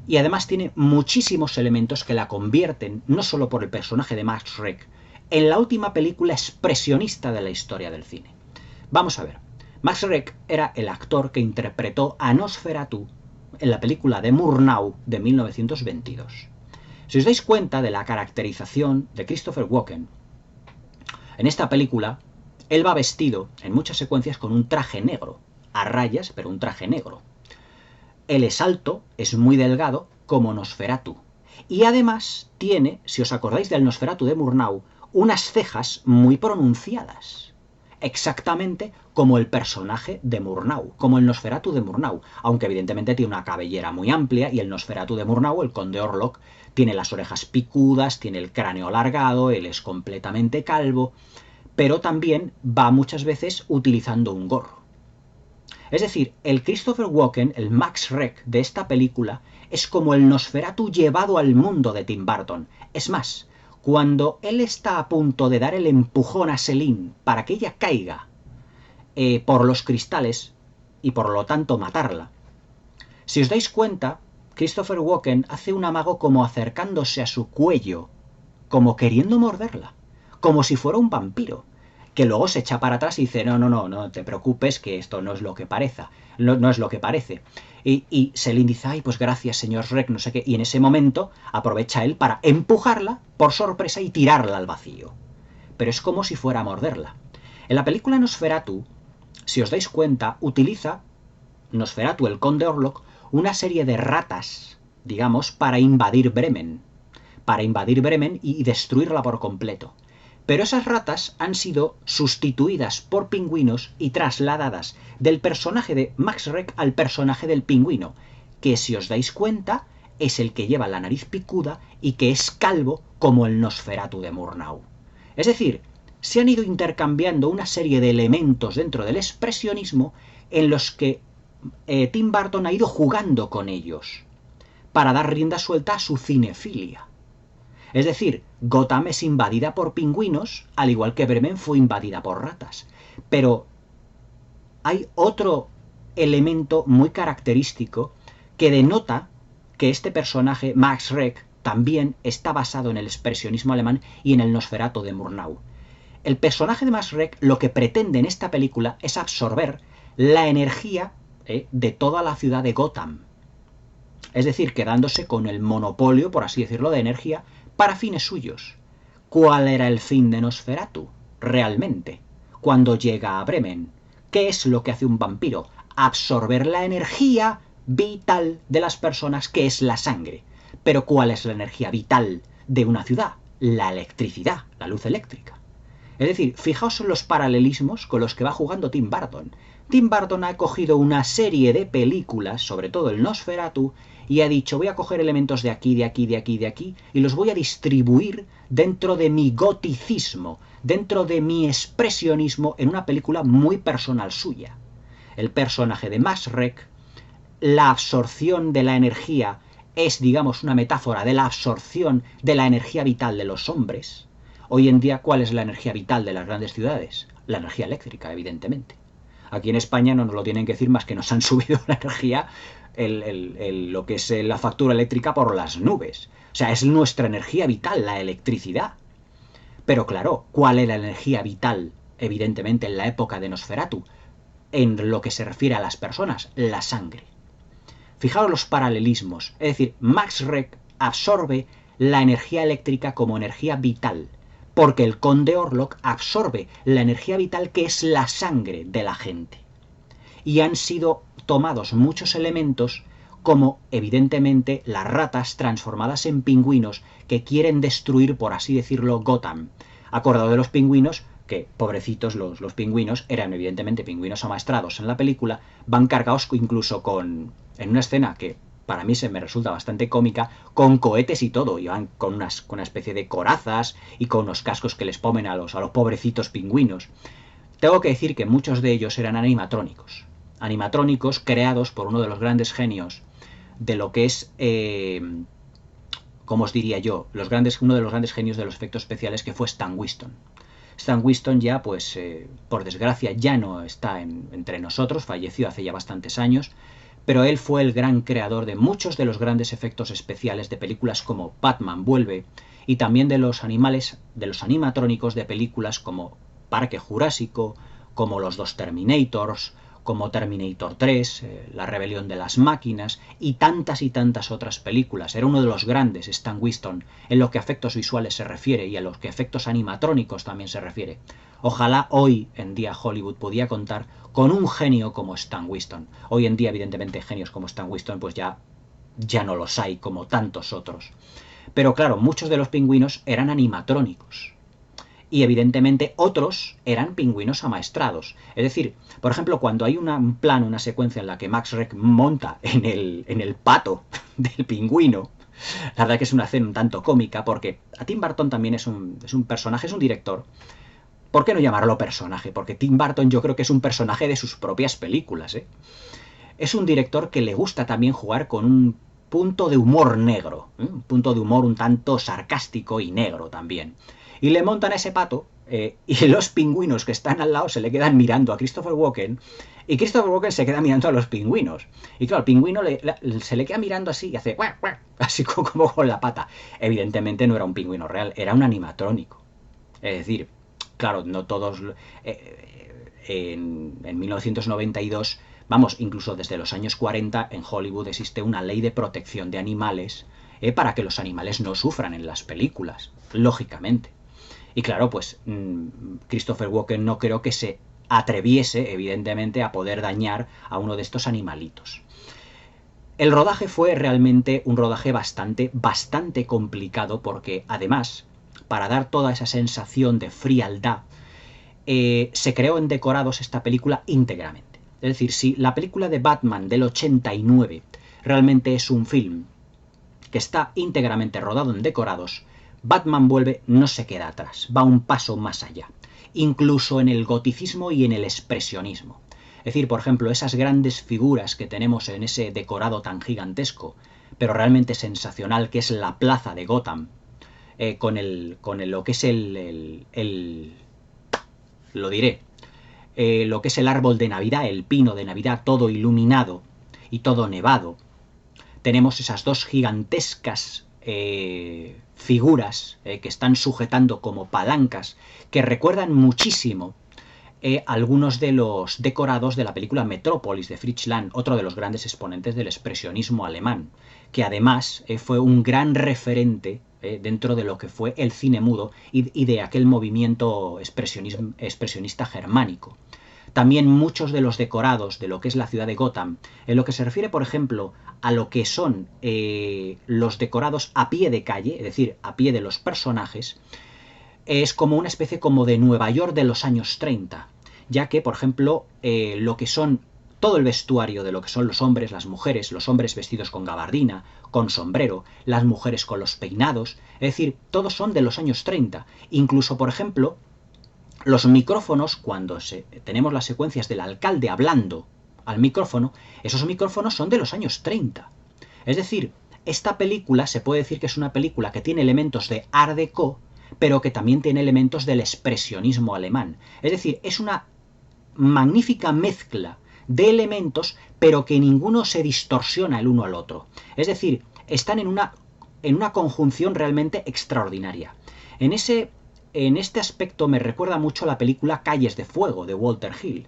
Speaker 1: Y además tiene muchísimos elementos que la convierten, no solo por el personaje de Max Schreck, en la última película expresionista de la historia del cine. Vamos a ver. Max Schreck era el actor que interpretó a Nosferatu en la película de Murnau de 1922. Si os dais cuenta de la caracterización de Christopher Walken, en esta película él va vestido en muchas secuencias con un traje negro, a rayas, pero un traje negro. Él es alto, es muy delgado, como Nosferatu. Y además tiene, si os acordáis del Nosferatu de Murnau, unas cejas muy pronunciadas. Exactamente como el personaje de Murnau, como el Nosferatu de Murnau, aunque evidentemente tiene una cabellera muy amplia y el Nosferatu de Murnau, el conde Orlok, tiene las orejas picudas, tiene el cráneo alargado, él es completamente calvo, pero también va muchas veces utilizando un gorro. Es decir, el Christopher Walken, el Max Schreck de esta película, es como el Nosferatu llevado al mundo de Tim Burton. Es más, cuando él está a punto de dar el empujón a Selene para que ella caiga por los cristales y por lo tanto matarla, si os dais cuenta, Christopher Walken hace un amago como acercándose a su cuello, como queriendo morderla, como si fuera un vampiro, que luego se echa para atrás y dice, no te preocupes, que esto no es lo que parece, no es lo que parece. Y Selene dice, ay, pues gracias, señor Schreck, no sé qué, y en ese momento aprovecha él para empujarla por sorpresa y tirarla al vacío. Pero es como si fuera a morderla. En la película Nosferatu, si os dais cuenta, utiliza Nosferatu, el conde Orlok, una serie de ratas, digamos, para invadir Bremen y destruirla por completo. Pero esas ratas han sido sustituidas por pingüinos y trasladadas del personaje de Max Schreck al personaje del pingüino, que si os dais cuenta es el que lleva la nariz picuda y que es calvo como el Nosferatu de Murnau. Es decir, se han ido intercambiando una serie de elementos dentro del expresionismo en los que Tim Burton ha ido jugando con ellos para dar rienda suelta a su cinefilia. Es decir, Gotham es invadida por pingüinos, al igual que Bremen fue invadida por ratas. Pero hay otro elemento muy característico que denota que este personaje, Max Schreck, también está basado en el expresionismo alemán y en el Nosferatu de Murnau. El personaje de Max Schreck lo que pretende en esta película es absorber la energía de toda la ciudad de Gotham. Es decir, quedándose con el monopolio, por así decirlo, de energía para fines suyos. ¿Cuál era el fin de Nosferatu, realmente, cuando llega a Bremen? ¿Qué es lo que hace un vampiro? Absorber la energía vital de las personas, que es la sangre. Pero ¿cuál es la energía vital de una ciudad? La electricidad, la luz eléctrica. Es decir, fijaos en los paralelismos con los que va jugando Tim Burton. Tim Burton ha cogido una serie de películas, sobre todo el Nosferatu, y ha dicho, voy a coger elementos de aquí, de aquí, de aquí, de aquí, y los voy a distribuir dentro de mi goticismo, dentro de mi expresionismo, en una película muy personal suya. El personaje de Max Schreck, la absorción de la energía es, digamos, una metáfora de la absorción de la energía vital de los hombres. Hoy en día, ¿cuál es la energía vital de las grandes ciudades? La energía eléctrica, evidentemente. Aquí en España no nos lo tienen que decir más que nos han subido la energía, lo que es la factura eléctrica por las nubes. O sea, es nuestra energía vital, la electricidad. Pero claro, ¿cuál era la energía vital, evidentemente, en la época de Nosferatu? En lo que se refiere a las personas, la sangre. Fijaos los paralelismos. Es decir, Max Schreck absorbe la energía eléctrica como energía vital, porque el conde Orlok absorbe la energía vital que es la sangre de la gente. Y han sido tomados muchos elementos, como evidentemente las ratas transformadas en pingüinos que quieren destruir, por así decirlo, Gotham. Acordado de los pingüinos, que pobrecitos los pingüinos, eran evidentemente pingüinos amaestrados en la película, van cargados incluso con, en una escena que para mí se me resulta bastante cómica, con cohetes y todo, y van con una especie de corazas y con unos cascos que les ponen a los pobrecitos pingüinos. Tengo que decir que muchos de ellos eran animatrónicos creados por uno de los grandes genios de lo que es, ¿cómo os diría yo? Uno de los grandes genios de los efectos especiales, que fue Stan Winston. Stan Winston ya, pues, por desgracia, ya no está entre nosotros, falleció hace ya bastantes años, pero él fue el gran creador de muchos de los grandes efectos especiales de películas como Batman Vuelve, y también de los animatrónicos de películas como Parque Jurásico, como los dos Terminators, como Terminator 3, La rebelión de las máquinas, y tantas otras películas. Era uno de los grandes, Stan Winston, en lo que a efectos visuales se refiere y a los que efectos animatrónicos también se refiere. Ojalá hoy en día Hollywood pudiera contar con un genio como Stan Winston. Hoy en día, evidentemente, genios como Stan Winston pues ya no los hay, como tantos otros. Pero claro, muchos de los pingüinos eran animatrónicos. Y evidentemente otros eran pingüinos amaestrados. Es decir, por ejemplo, cuando hay un plano, una secuencia en la que Max Schreck monta en el pato del pingüino, la verdad que es una escena un tanto cómica, porque a Tim Burton también es un personaje, es un director. ¿Por qué no llamarlo personaje? Porque Tim Burton yo creo que es un personaje de sus propias películas, ¿eh? Es un director que le gusta también jugar con un punto de humor negro, ¿eh? Un punto de humor un tanto sarcástico y negro también. Y le montan a ese pato, y los pingüinos que están al lado se le quedan mirando a Christopher Walken, y Christopher Walken se queda mirando a los pingüinos. Y claro, el pingüino se le queda mirando así y hace ¡guau, guau! Así como con la pata. Evidentemente no era un pingüino real, era un animatrónico. Es decir, claro, no todos... en 1992, vamos, incluso desde los años 40, en Hollywood existe una ley de protección de animales, para que los animales no sufran en las películas, lógicamente. Y claro, pues Christopher Walken no creo que se atreviese, evidentemente, a poder dañar a uno de estos animalitos. El rodaje fue realmente un rodaje bastante complicado, porque además, para dar toda esa sensación de frialdad, se creó en decorados esta película íntegramente. Es decir, si la película de Batman del 89 realmente es un film que está íntegramente rodado en decorados, Batman Vuelve no se queda atrás, va un paso más allá, incluso en el goticismo y en el expresionismo. Es decir, por ejemplo, esas grandes figuras que tenemos en ese decorado tan gigantesco, pero realmente sensacional, que es la plaza de Gotham, lo que es lo diré, lo que es el árbol de Navidad, el pino de Navidad, todo iluminado y todo nevado. Tenemos esas dos gigantescas figuras que están sujetando como palancas, que recuerdan muchísimo algunos de los decorados de la película Metrópolis de Fritz Lang, otro de los grandes exponentes del expresionismo alemán, que además fue un gran referente dentro de lo que fue el cine mudo y de aquel movimiento expresionista germánico. También muchos de los decorados de lo que es la ciudad de Gotham, en lo que se refiere, por ejemplo, a lo que son los decorados a pie de calle, es decir, a pie de los personajes, es como una especie como de Nueva York de los años 30, ya que, por ejemplo, lo que son todo el vestuario de lo que son los hombres, las mujeres, los hombres vestidos con gabardina, con sombrero, las mujeres con los peinados, es decir, todos son de los años 30. Incluso, por ejemplo, los micrófonos, cuando tenemos las secuencias del alcalde hablando al micrófono, esos micrófonos son de los años 30. Es decir, esta película se puede decir que es una película que tiene elementos de Art Deco, pero que también tiene elementos del expresionismo alemán. Es decir, es una magnífica mezcla de elementos, pero que ninguno se distorsiona el uno al otro. Es decir, están en una conjunción realmente extraordinaria. En este aspecto me recuerda mucho a la película Calles de Fuego de Walter Hill,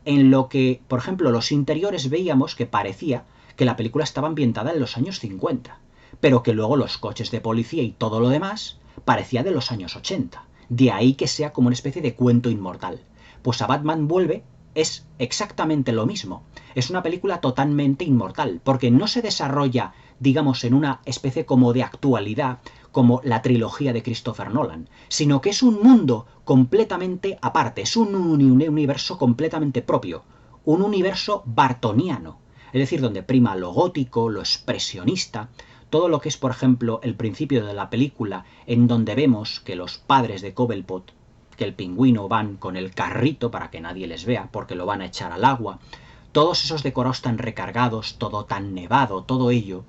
Speaker 1: en lo que, por ejemplo, los interiores veíamos que parecía que la película estaba ambientada en los años 50, pero que luego los coches de policía y todo lo demás parecía de los años 80. De ahí que sea como una especie de cuento inmortal. Pues a Batman Vuelve es exactamente lo mismo. Es una película totalmente inmortal, porque no se desarrolla, digamos, en una especie como de actualidad, como la trilogía de Christopher Nolan, sino que es un mundo completamente aparte, es un universo completamente propio, un universo bartoniano, es decir, donde prima lo gótico, lo expresionista, todo lo que es, por ejemplo, el principio de la película, en donde vemos que los padres de Cobblepot, que el pingüino, van con el carrito para que nadie les vea, porque lo van a echar al agua, todos esos decorados tan recargados, todo tan nevado, todo ello,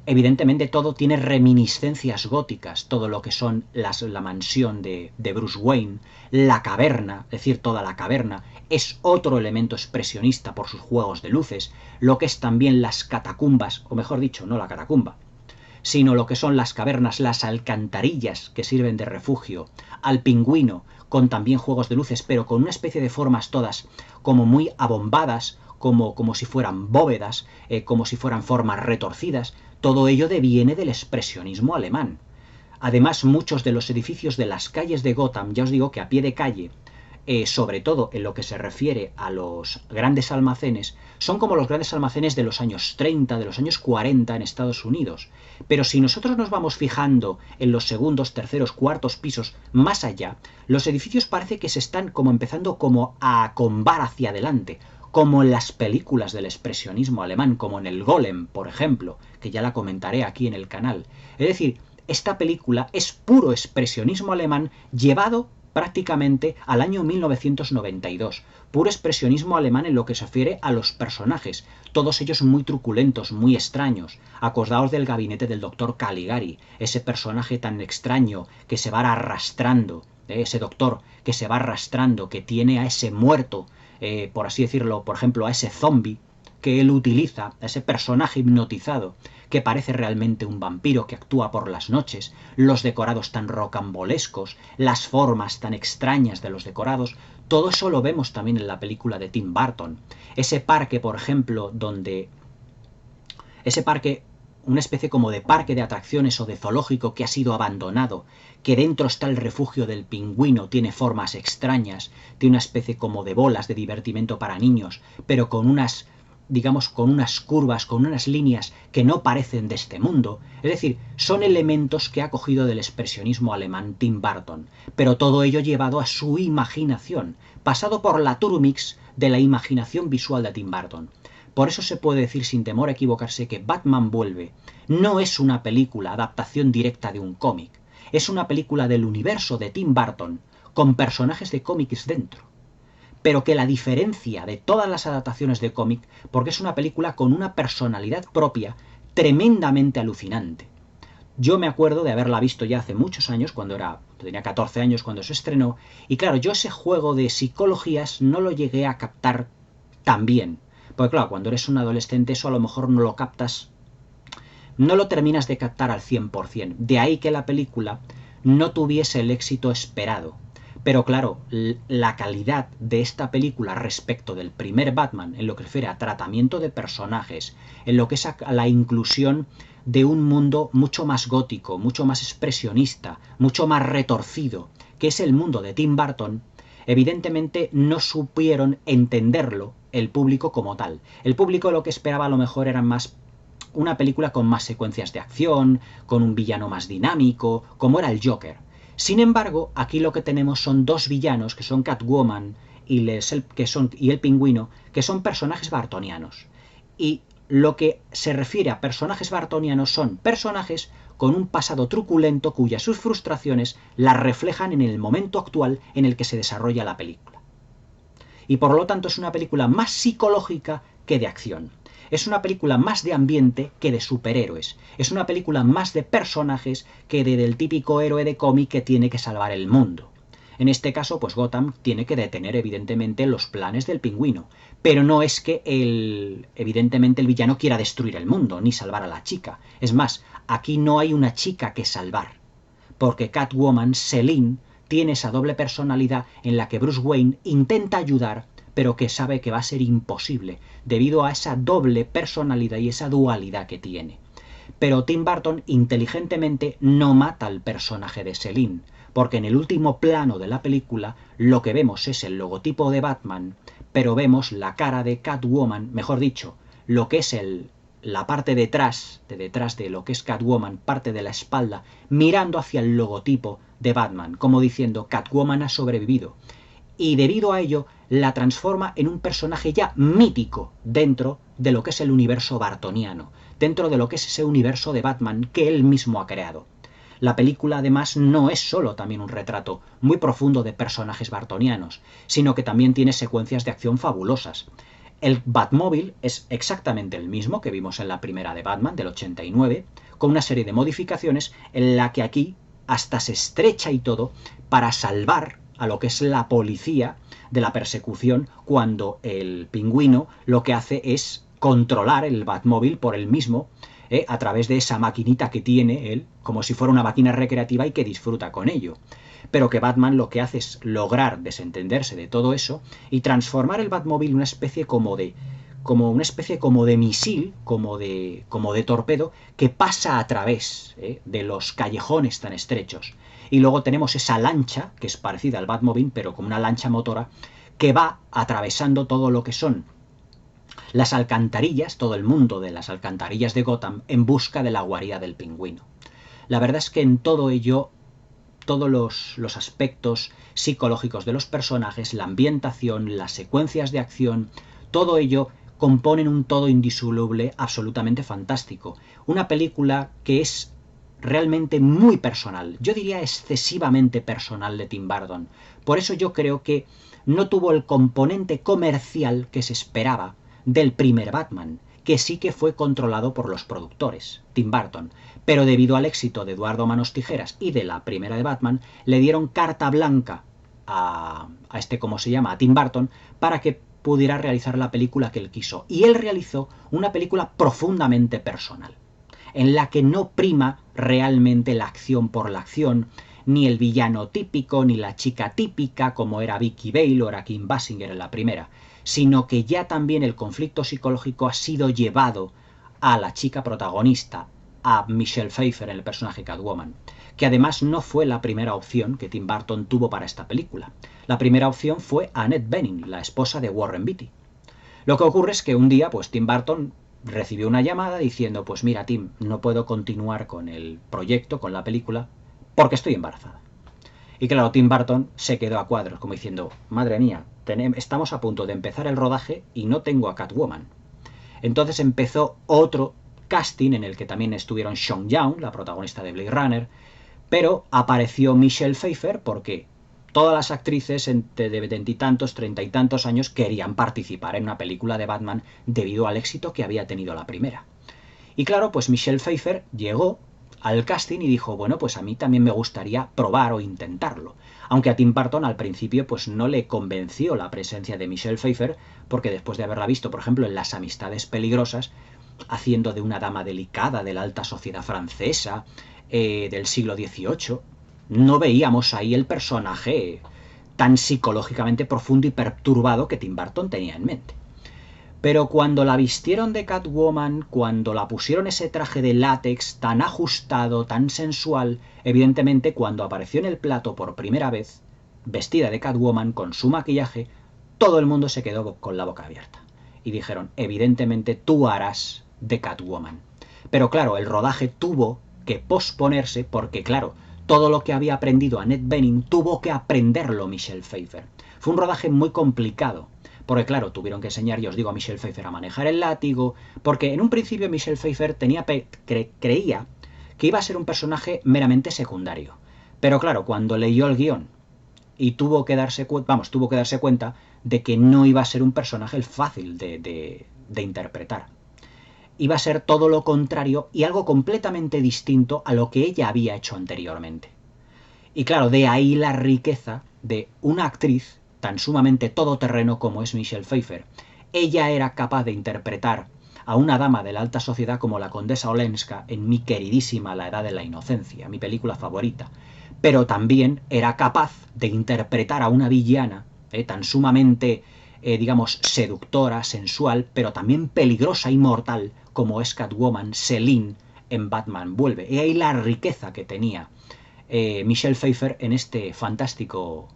Speaker 1: evidentemente todo tiene reminiscencias góticas, todo lo que son la mansión de Bruce Wayne, la caverna, es decir, toda la caverna, es otro elemento expresionista por sus juegos de luces, lo que es también las catacumbas, o mejor dicho, no la catacumba, sino lo que son las cavernas, las alcantarillas que sirven de refugio, al pingüino, con también juegos de luces, pero con una especie de formas todas como muy abombadas, como si fueran bóvedas, como si fueran formas retorcidas. Todo ello deviene del expresionismo alemán. Además, muchos de los edificios de las calles de Gotham, ya os digo que a pie de calle, sobre todo en lo que se refiere a los grandes almacenes, son como los grandes almacenes de los años 30, de los años 40 en Estados Unidos. Pero si nosotros nos vamos fijando en los segundos, terceros, cuartos pisos más allá, los edificios parece que se están como empezando como a combar hacia adelante, como en las películas del expresionismo alemán, como en el Golem, por ejemplo, que ya la comentaré aquí en el canal. Es decir, esta película es puro expresionismo alemán llevado prácticamente al año 1992. Puro expresionismo alemán en lo que se refiere a los personajes, todos ellos muy truculentos, muy extraños. Acordaos del gabinete del doctor Caligari, ese personaje tan extraño que se va arrastrando, ese doctor que se va arrastrando, que tiene a ese muerto, por así decirlo, por ejemplo, a ese zombie que él utiliza, a ese personaje hipnotizado, que parece realmente un vampiro que actúa por las noches, los decorados tan rocambolescos, las formas tan extrañas de los decorados, todo eso lo vemos también en la película de Tim Burton. Ese parque, por ejemplo, una especie como de parque de atracciones o de zoológico que ha sido abandonado, que dentro está el refugio del pingüino, tiene formas extrañas, tiene una especie como de bolas de divertimento para niños, pero con unas, digamos, con unas curvas, con unas líneas que no parecen de este mundo. Es decir, son elementos que ha cogido del expresionismo alemán Tim Burton, pero todo ello llevado a su imaginación, pasado por la Turmix de la imaginación visual de Tim Burton. Por eso se puede decir sin temor a equivocarse que Batman Vuelve no es una película adaptación directa de un cómic. es una película del universo de Tim Burton con personajes de cómics dentro. Pero que la diferencia de todas las adaptaciones de cómic, porque es una película con una personalidad propia tremendamente alucinante. Yo me acuerdo de haberla visto ya hace muchos años, tenía 14 años cuando se estrenó, y claro, yo ese juego de psicologías no lo llegué a captar tan bien. Porque claro, cuando eres un adolescente eso a lo mejor no lo captas, no lo terminas de captar al 100%. De ahí que la película no tuviese el éxito esperado. Pero claro, la calidad de esta película respecto del primer Batman, en lo que refiere a tratamiento de personajes, en lo que es a la inclusión de un mundo mucho más gótico, mucho más expresionista, mucho más retorcido, que es el mundo de Tim Burton, evidentemente no supieron entenderlo el público como tal. El público lo que esperaba a lo mejor era más una película con más secuencias de acción, con un villano más dinámico, como era el Joker. Sin embargo, aquí lo que tenemos son dos villanos, que son Catwoman y el Pingüino, que son personajes bartonianos. Y lo que se refiere a personajes bartonianos son personajes con un pasado truculento cuyas sus frustraciones las reflejan en el momento actual en el que se desarrolla la película. Y por lo tanto es una película más psicológica que de acción. Es una película más de ambiente que de superhéroes. Es una película más de personajes que del típico héroe de cómic que tiene que salvar el mundo. En este caso, pues Gotham tiene que detener evidentemente los planes del Pingüino. Pero no es que evidentemente el villano quiera destruir el mundo, ni salvar a la chica. Es más, aquí no hay una chica que salvar. Porque Catwoman, Selene, tiene esa doble personalidad en la que Bruce Wayne intenta ayudar, pero que sabe que va a ser imposible, debido a esa doble personalidad y esa dualidad que tiene. Pero Tim Burton inteligentemente no mata al personaje de Selene, porque en el último plano de la película lo que vemos es el logotipo de Batman, pero vemos la cara de Catwoman, mejor dicho, lo que es la parte detrás de lo que es Catwoman, parte de la espalda, mirando hacia el logotipo de Batman, como diciendo Catwoman ha sobrevivido. Y debido a ello la transforma en un personaje ya mítico dentro de lo que es el universo bartoniano, dentro de lo que es ese universo de Batman que él mismo ha creado. La película además no es solo también un retrato muy profundo de personajes bartonianos, sino que también tiene secuencias de acción fabulosas. El Batmóvil es exactamente el mismo que vimos en la primera de Batman del 89, con una serie de modificaciones en la que aquí hasta se estrecha y todo para salvar a lo que es la policía de la persecución, cuando el Pingüino lo que hace es controlar el Batmóvil por él mismo, a través de esa maquinita que tiene él, como si fuera una máquina recreativa y que disfruta con ello. Pero que Batman lo que hace es lograr desentenderse de todo eso y transformar el Batmóvil en una especie como de misil, como de torpedo, que pasa a través de los callejones tan estrechos. Y luego tenemos esa lancha, que es parecida al Batmóvil, pero como una lancha motora, que va atravesando todo lo que son las alcantarillas, todo el mundo de las alcantarillas de Gotham, en busca de la guarida del Pingüino. La verdad es que en todo ello, todos los aspectos psicológicos de los personajes, la ambientación, las secuencias de acción, todo ello componen un todo indisoluble absolutamente fantástico. Una película que es realmente muy personal, yo diría excesivamente personal de Tim Burton. Por eso yo creo que no tuvo el componente comercial que se esperaba del primer Batman, que sí que fue controlado por los productores, Tim Burton, pero debido al éxito de Eduardo Manos Tijeras y de la primera de Batman, le dieron carta blanca a Tim Burton, para que pudiera realizar la película que él quiso. Y él realizó una película profundamente personal, en la que no prima realmente la acción por la acción, ni el villano típico, ni la chica típica, como era Vicky Vale o era Kim Basinger en la primera, sino que ya también el conflicto psicológico ha sido llevado a la chica protagonista, a Michelle Pfeiffer en el personaje Catwoman, que además no fue la primera opción que Tim Burton tuvo para esta película. La primera opción fue Annette Bening, la esposa de Warren Beatty. Lo que ocurre es que un día, pues Tim Burton recibió una llamada diciendo, pues mira Tim, no puedo continuar con el proyecto, con la película, porque estoy embarazada. Y claro, Tim Burton se quedó a cuadros, como diciendo, madre mía, estamos a punto de empezar el rodaje y no tengo a Catwoman. Entonces empezó otro casting en el que también estuvieron Sean Young, la protagonista de Blade Runner, Pero apareció Michelle Pfeiffer porque todas las actrices de veintitantos, treinta y tantos años querían participar en una película de Batman debido al éxito que había tenido la primera. Y claro, pues Michelle Pfeiffer llegó al casting y dijo, bueno, pues a mí también me gustaría probar o intentarlo. Aunque a Tim Burton al principio pues no le convenció la presencia de Michelle Pfeiffer, porque después de haberla visto, por ejemplo, en Las amistades peligrosas, haciendo de una dama delicada de la alta sociedad francesa del siglo XVIII, no veíamos ahí el personaje tan psicológicamente profundo y perturbado que Tim Burton tenía en mente. Pero cuando la vistieron de Catwoman, cuando la pusieron ese traje de látex tan ajustado, tan sensual, evidentemente cuando apareció en el plato por primera vez, vestida de Catwoman con su maquillaje, todo el mundo se quedó con la boca abierta. Y dijeron, evidentemente tú harás de Catwoman. Pero claro, el rodaje tuvo que posponerse porque, claro, todo lo que había aprendido Annette Bening tuvo que aprenderlo Michelle Pfeiffer. Fue un rodaje muy complicado. Porque claro, tuvieron que enseñar, ya os digo, a Michelle Pfeiffer a manejar el látigo, porque en un principio Michelle Pfeiffer creía que iba a ser un personaje meramente secundario. Pero claro, cuando leyó el guión y tuvo que darse cuenta de que no iba a ser un personaje fácil de interpretar. Iba a ser todo lo contrario y algo completamente distinto a lo que ella había hecho anteriormente. Y claro, de ahí la riqueza de una actriz tan sumamente todoterreno como es Michelle Pfeiffer. Ella era capaz de interpretar a una dama de la alta sociedad como la condesa Olenska en mi queridísima La edad de la inocencia, mi película favorita. Pero también era capaz de interpretar a una villana tan sumamente, digamos, seductora, sensual, pero también peligrosa y mortal como es Catwoman, Selene, en Batman Vuelve. Y ahí la riqueza que tenía Michelle Pfeiffer en este fantástico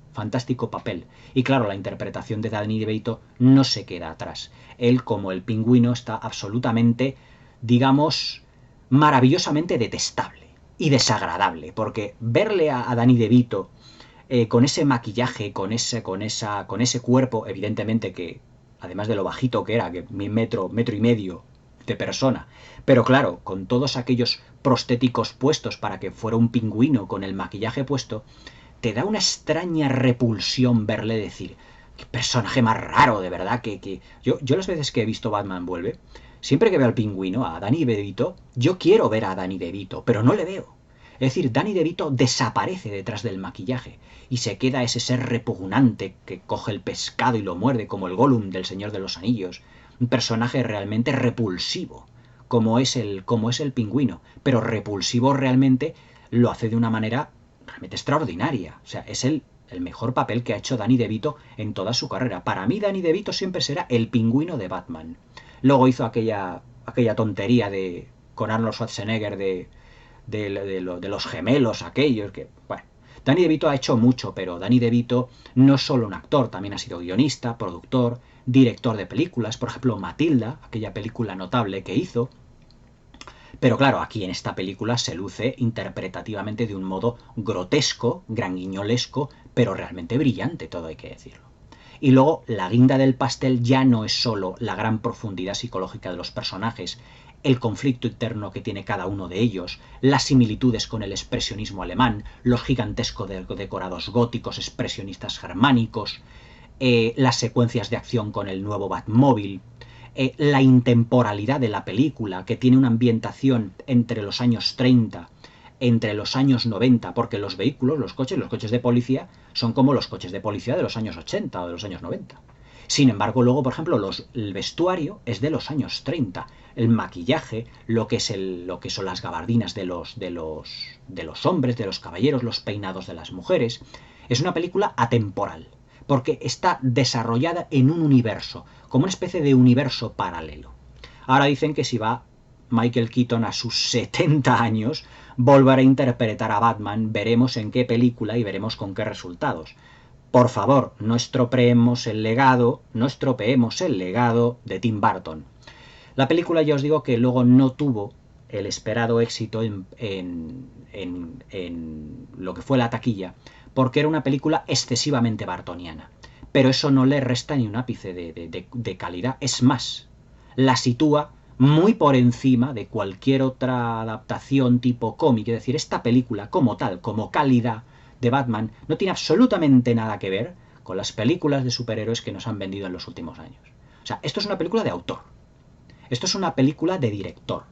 Speaker 1: papel. Y claro, la interpretación de Danny DeVito no se queda atrás. Él, como el Pingüino, está absolutamente, digamos, maravillosamente detestable y desagradable, porque verle a Danny DeVito con ese maquillaje, con ese cuerpo, evidentemente que, además de lo bajito que era, que metro y medio de persona, pero claro, con todos aquellos prostéticos puestos para que fuera un pingüino con el maquillaje puesto, te da una extraña repulsión verle decir, qué personaje más raro, de verdad, que... Yo las veces que he visto Batman Vuelve, siempre que veo al pingüino, a Danny DeVito, yo quiero ver a Danny DeVito, pero no le veo. Es decir, Danny DeVito desaparece detrás del maquillaje y se queda ese ser repugnante que coge el pescado y lo muerde como el Gollum del Señor de los Anillos. Un personaje realmente repulsivo, como es el pingüino, pero repulsivo realmente lo hace de una manera realmente extraordinaria. O sea, es el mejor papel que ha hecho Danny DeVito en toda su carrera. Para mí Danny DeVito siempre será el pingüino de Batman. Luego hizo aquella tontería con Arnold Schwarzenegger de los gemelos aquellos que, bueno, Danny DeVito ha hecho mucho, pero Danny DeVito no es solo un actor, también ha sido guionista, productor, director de películas, por ejemplo Matilda, aquella película notable que hizo. Pero claro, aquí en esta película se luce interpretativamente de un modo grotesco, granguiñolesco, pero realmente brillante, todo hay que decirlo. Y luego la guinda del pastel ya no es solo la gran profundidad psicológica de los personajes, el conflicto interno que tiene cada uno de ellos, las similitudes con el expresionismo alemán, los gigantescos decorados góticos expresionistas germánicos, las secuencias de acción con el nuevo Batmóvil, la intemporalidad de la película, que tiene una ambientación entre los años 30, entre los años 90, porque los vehículos, los coches de policía, son como los coches de policía de los años 80 o de los años 90. Sin embargo, luego, por ejemplo, el vestuario es de los años 30. El maquillaje, lo que son las gabardinas de los hombres, de los caballeros, los peinados de las mujeres. Es una película atemporal, porque está desarrollada en un universo, como una especie de universo paralelo. Ahora dicen que si va Michael Keaton a sus 70 años, volverá a interpretar a Batman, veremos en qué película y veremos con qué resultados. Por favor, no estropeemos el legado de Tim Burton. La película, ya os digo que luego no tuvo el esperado éxito en lo que fue la taquilla, porque era una película excesivamente bartoniana. Pero eso no le resta ni un ápice de calidad. Es más, la sitúa muy por encima de cualquier otra adaptación tipo cómic. Es decir, esta película como tal, como calidad de Batman, no tiene absolutamente nada que ver con las películas de superhéroes que nos han vendido en los últimos años. O sea, esto es una película de autor. Esto es una película de director.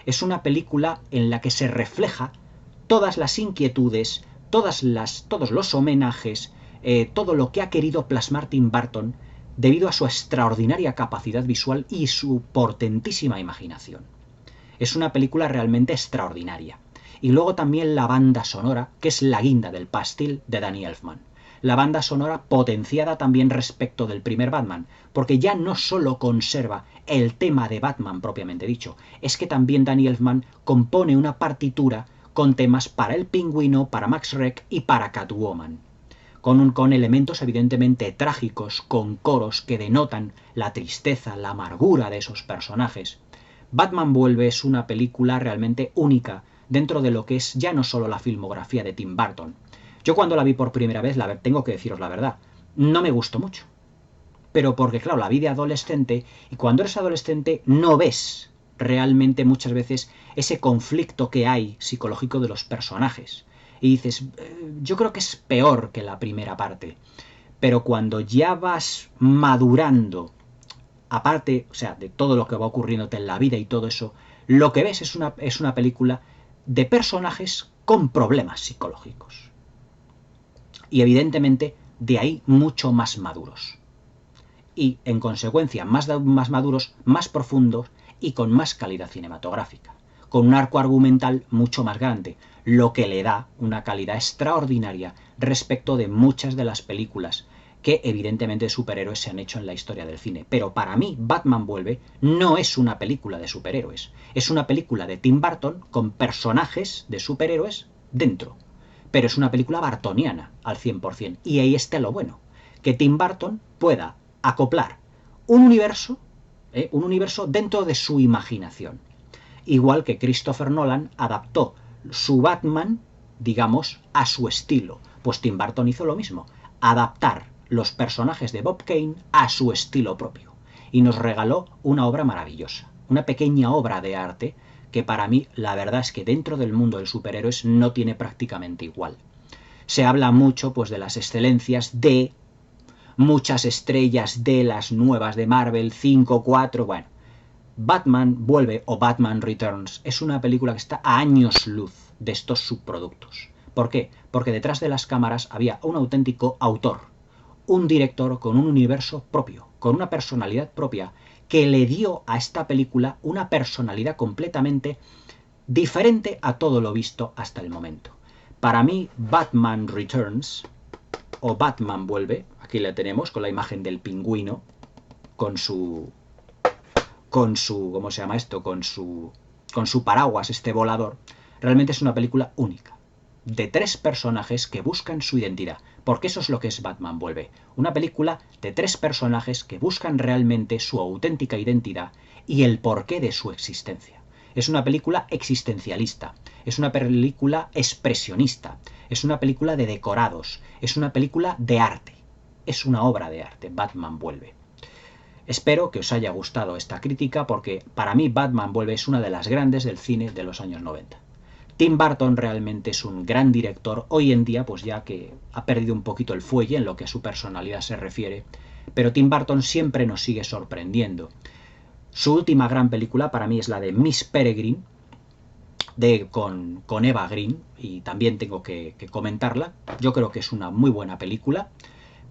Speaker 1: Es una película en la que se refleja todas las inquietudes, todos los homenajes, todo lo que ha querido plasmar Tim Burton debido a su extraordinaria capacidad visual y su portentísima imaginación. Es una película realmente extraordinaria. Y luego también la banda sonora, que es la guinda del pastel de Danny Elfman. La banda sonora potenciada también respecto del primer Batman, porque ya no solo conserva el tema de Batman propiamente dicho, es que también Danny Elfman compone una partitura con temas para el Pingüino, para Max Schreck y para Catwoman. Con elementos evidentemente trágicos, con coros que denotan la tristeza, la amargura de esos personajes. Batman Vuelve es una película realmente única dentro de lo que es ya no solo la filmografía de Tim Burton. Yo cuando la vi por primera vez, tengo que deciros la verdad, no me gustó mucho. Pero porque, claro, la vi de adolescente, y cuando eres adolescente no ves realmente muchas veces ese conflicto que hay psicológico de los personajes. Y dices, yo creo que es peor que la primera parte. Pero cuando ya vas madurando, aparte, o sea, de todo lo que va ocurriéndote en la vida y todo eso, lo que ves es una película de personajes con problemas psicológicos. Y evidentemente de ahí mucho más maduros. Y en consecuencia más maduros, más profundos y con más calidad cinematográfica. Con un arco argumental mucho más grande, lo que le da una calidad extraordinaria respecto de muchas de las películas que evidentemente de superhéroes se han hecho en la historia del cine. Pero para mí, Batman Vuelve no es una película de superhéroes. Es una película de Tim Burton con personajes de superhéroes dentro. Pero es una película bartoniana al 100%. Y ahí está lo bueno. Que Tim Burton pueda acoplar un universo dentro de su imaginación. Igual que Christopher Nolan adaptó su Batman, digamos, a su estilo. Pues Tim Burton hizo lo mismo. Adaptar los personajes de Bob Kane a su estilo propio. Y nos regaló una obra maravillosa. Una pequeña obra de arte que para mí la verdad es que dentro del mundo de superhéroes no tiene prácticamente igual. Se habla mucho pues de las excelencias de muchas estrellas de las nuevas de Marvel, 5, 4, bueno. Batman Vuelve o Batman Returns es una película que está a años luz de estos subproductos. ¿Por qué? Porque detrás de las cámaras había un auténtico autor, un director con un universo propio, con una personalidad propia, que le dio a esta película una personalidad completamente diferente a todo lo visto hasta el momento. Para mí, Batman Returns o Batman Vuelve, aquí la tenemos con la imagen del pingüino, con su ¿cómo se llama esto? Con su paraguas, este volador, realmente es una película única. De 3 personajes que buscan su identidad. Porque eso es lo que es Batman Vuelve. Una película de 3 personajes que buscan realmente su auténtica identidad y el porqué de su existencia. Es una película existencialista. Es una película expresionista. Es una película de decorados. Es una película de arte. Es una obra de arte, Batman Vuelve. Espero que os haya gustado esta crítica porque para mí Batman Vuelve es una de las grandes del cine de los años 90. Tim Burton realmente es un gran director, hoy en día pues ya que ha perdido un poquito el fuelle en lo que a su personalidad se refiere, pero Tim Burton siempre nos sigue sorprendiendo. Su última gran película para mí es la de Miss Peregrine, con Eva Green, y también tengo que comentarla. Yo creo que es una muy buena película.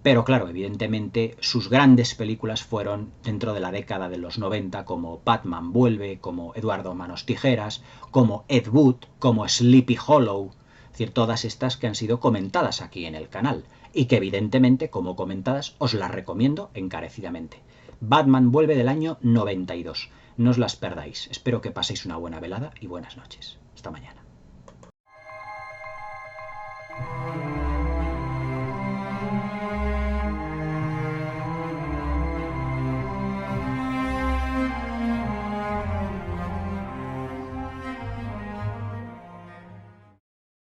Speaker 1: Pero claro, evidentemente sus grandes películas fueron dentro de la década de los 90, como Batman Vuelve, como Eduardo Manos Tijeras, como Ed Wood, como Sleepy Hollow, es decir, todas estas que han sido comentadas aquí en el canal y que evidentemente, como comentadas, os las recomiendo encarecidamente. Batman Vuelve del año 92. No os las perdáis. Espero que paséis una buena velada y buenas noches. Hasta mañana.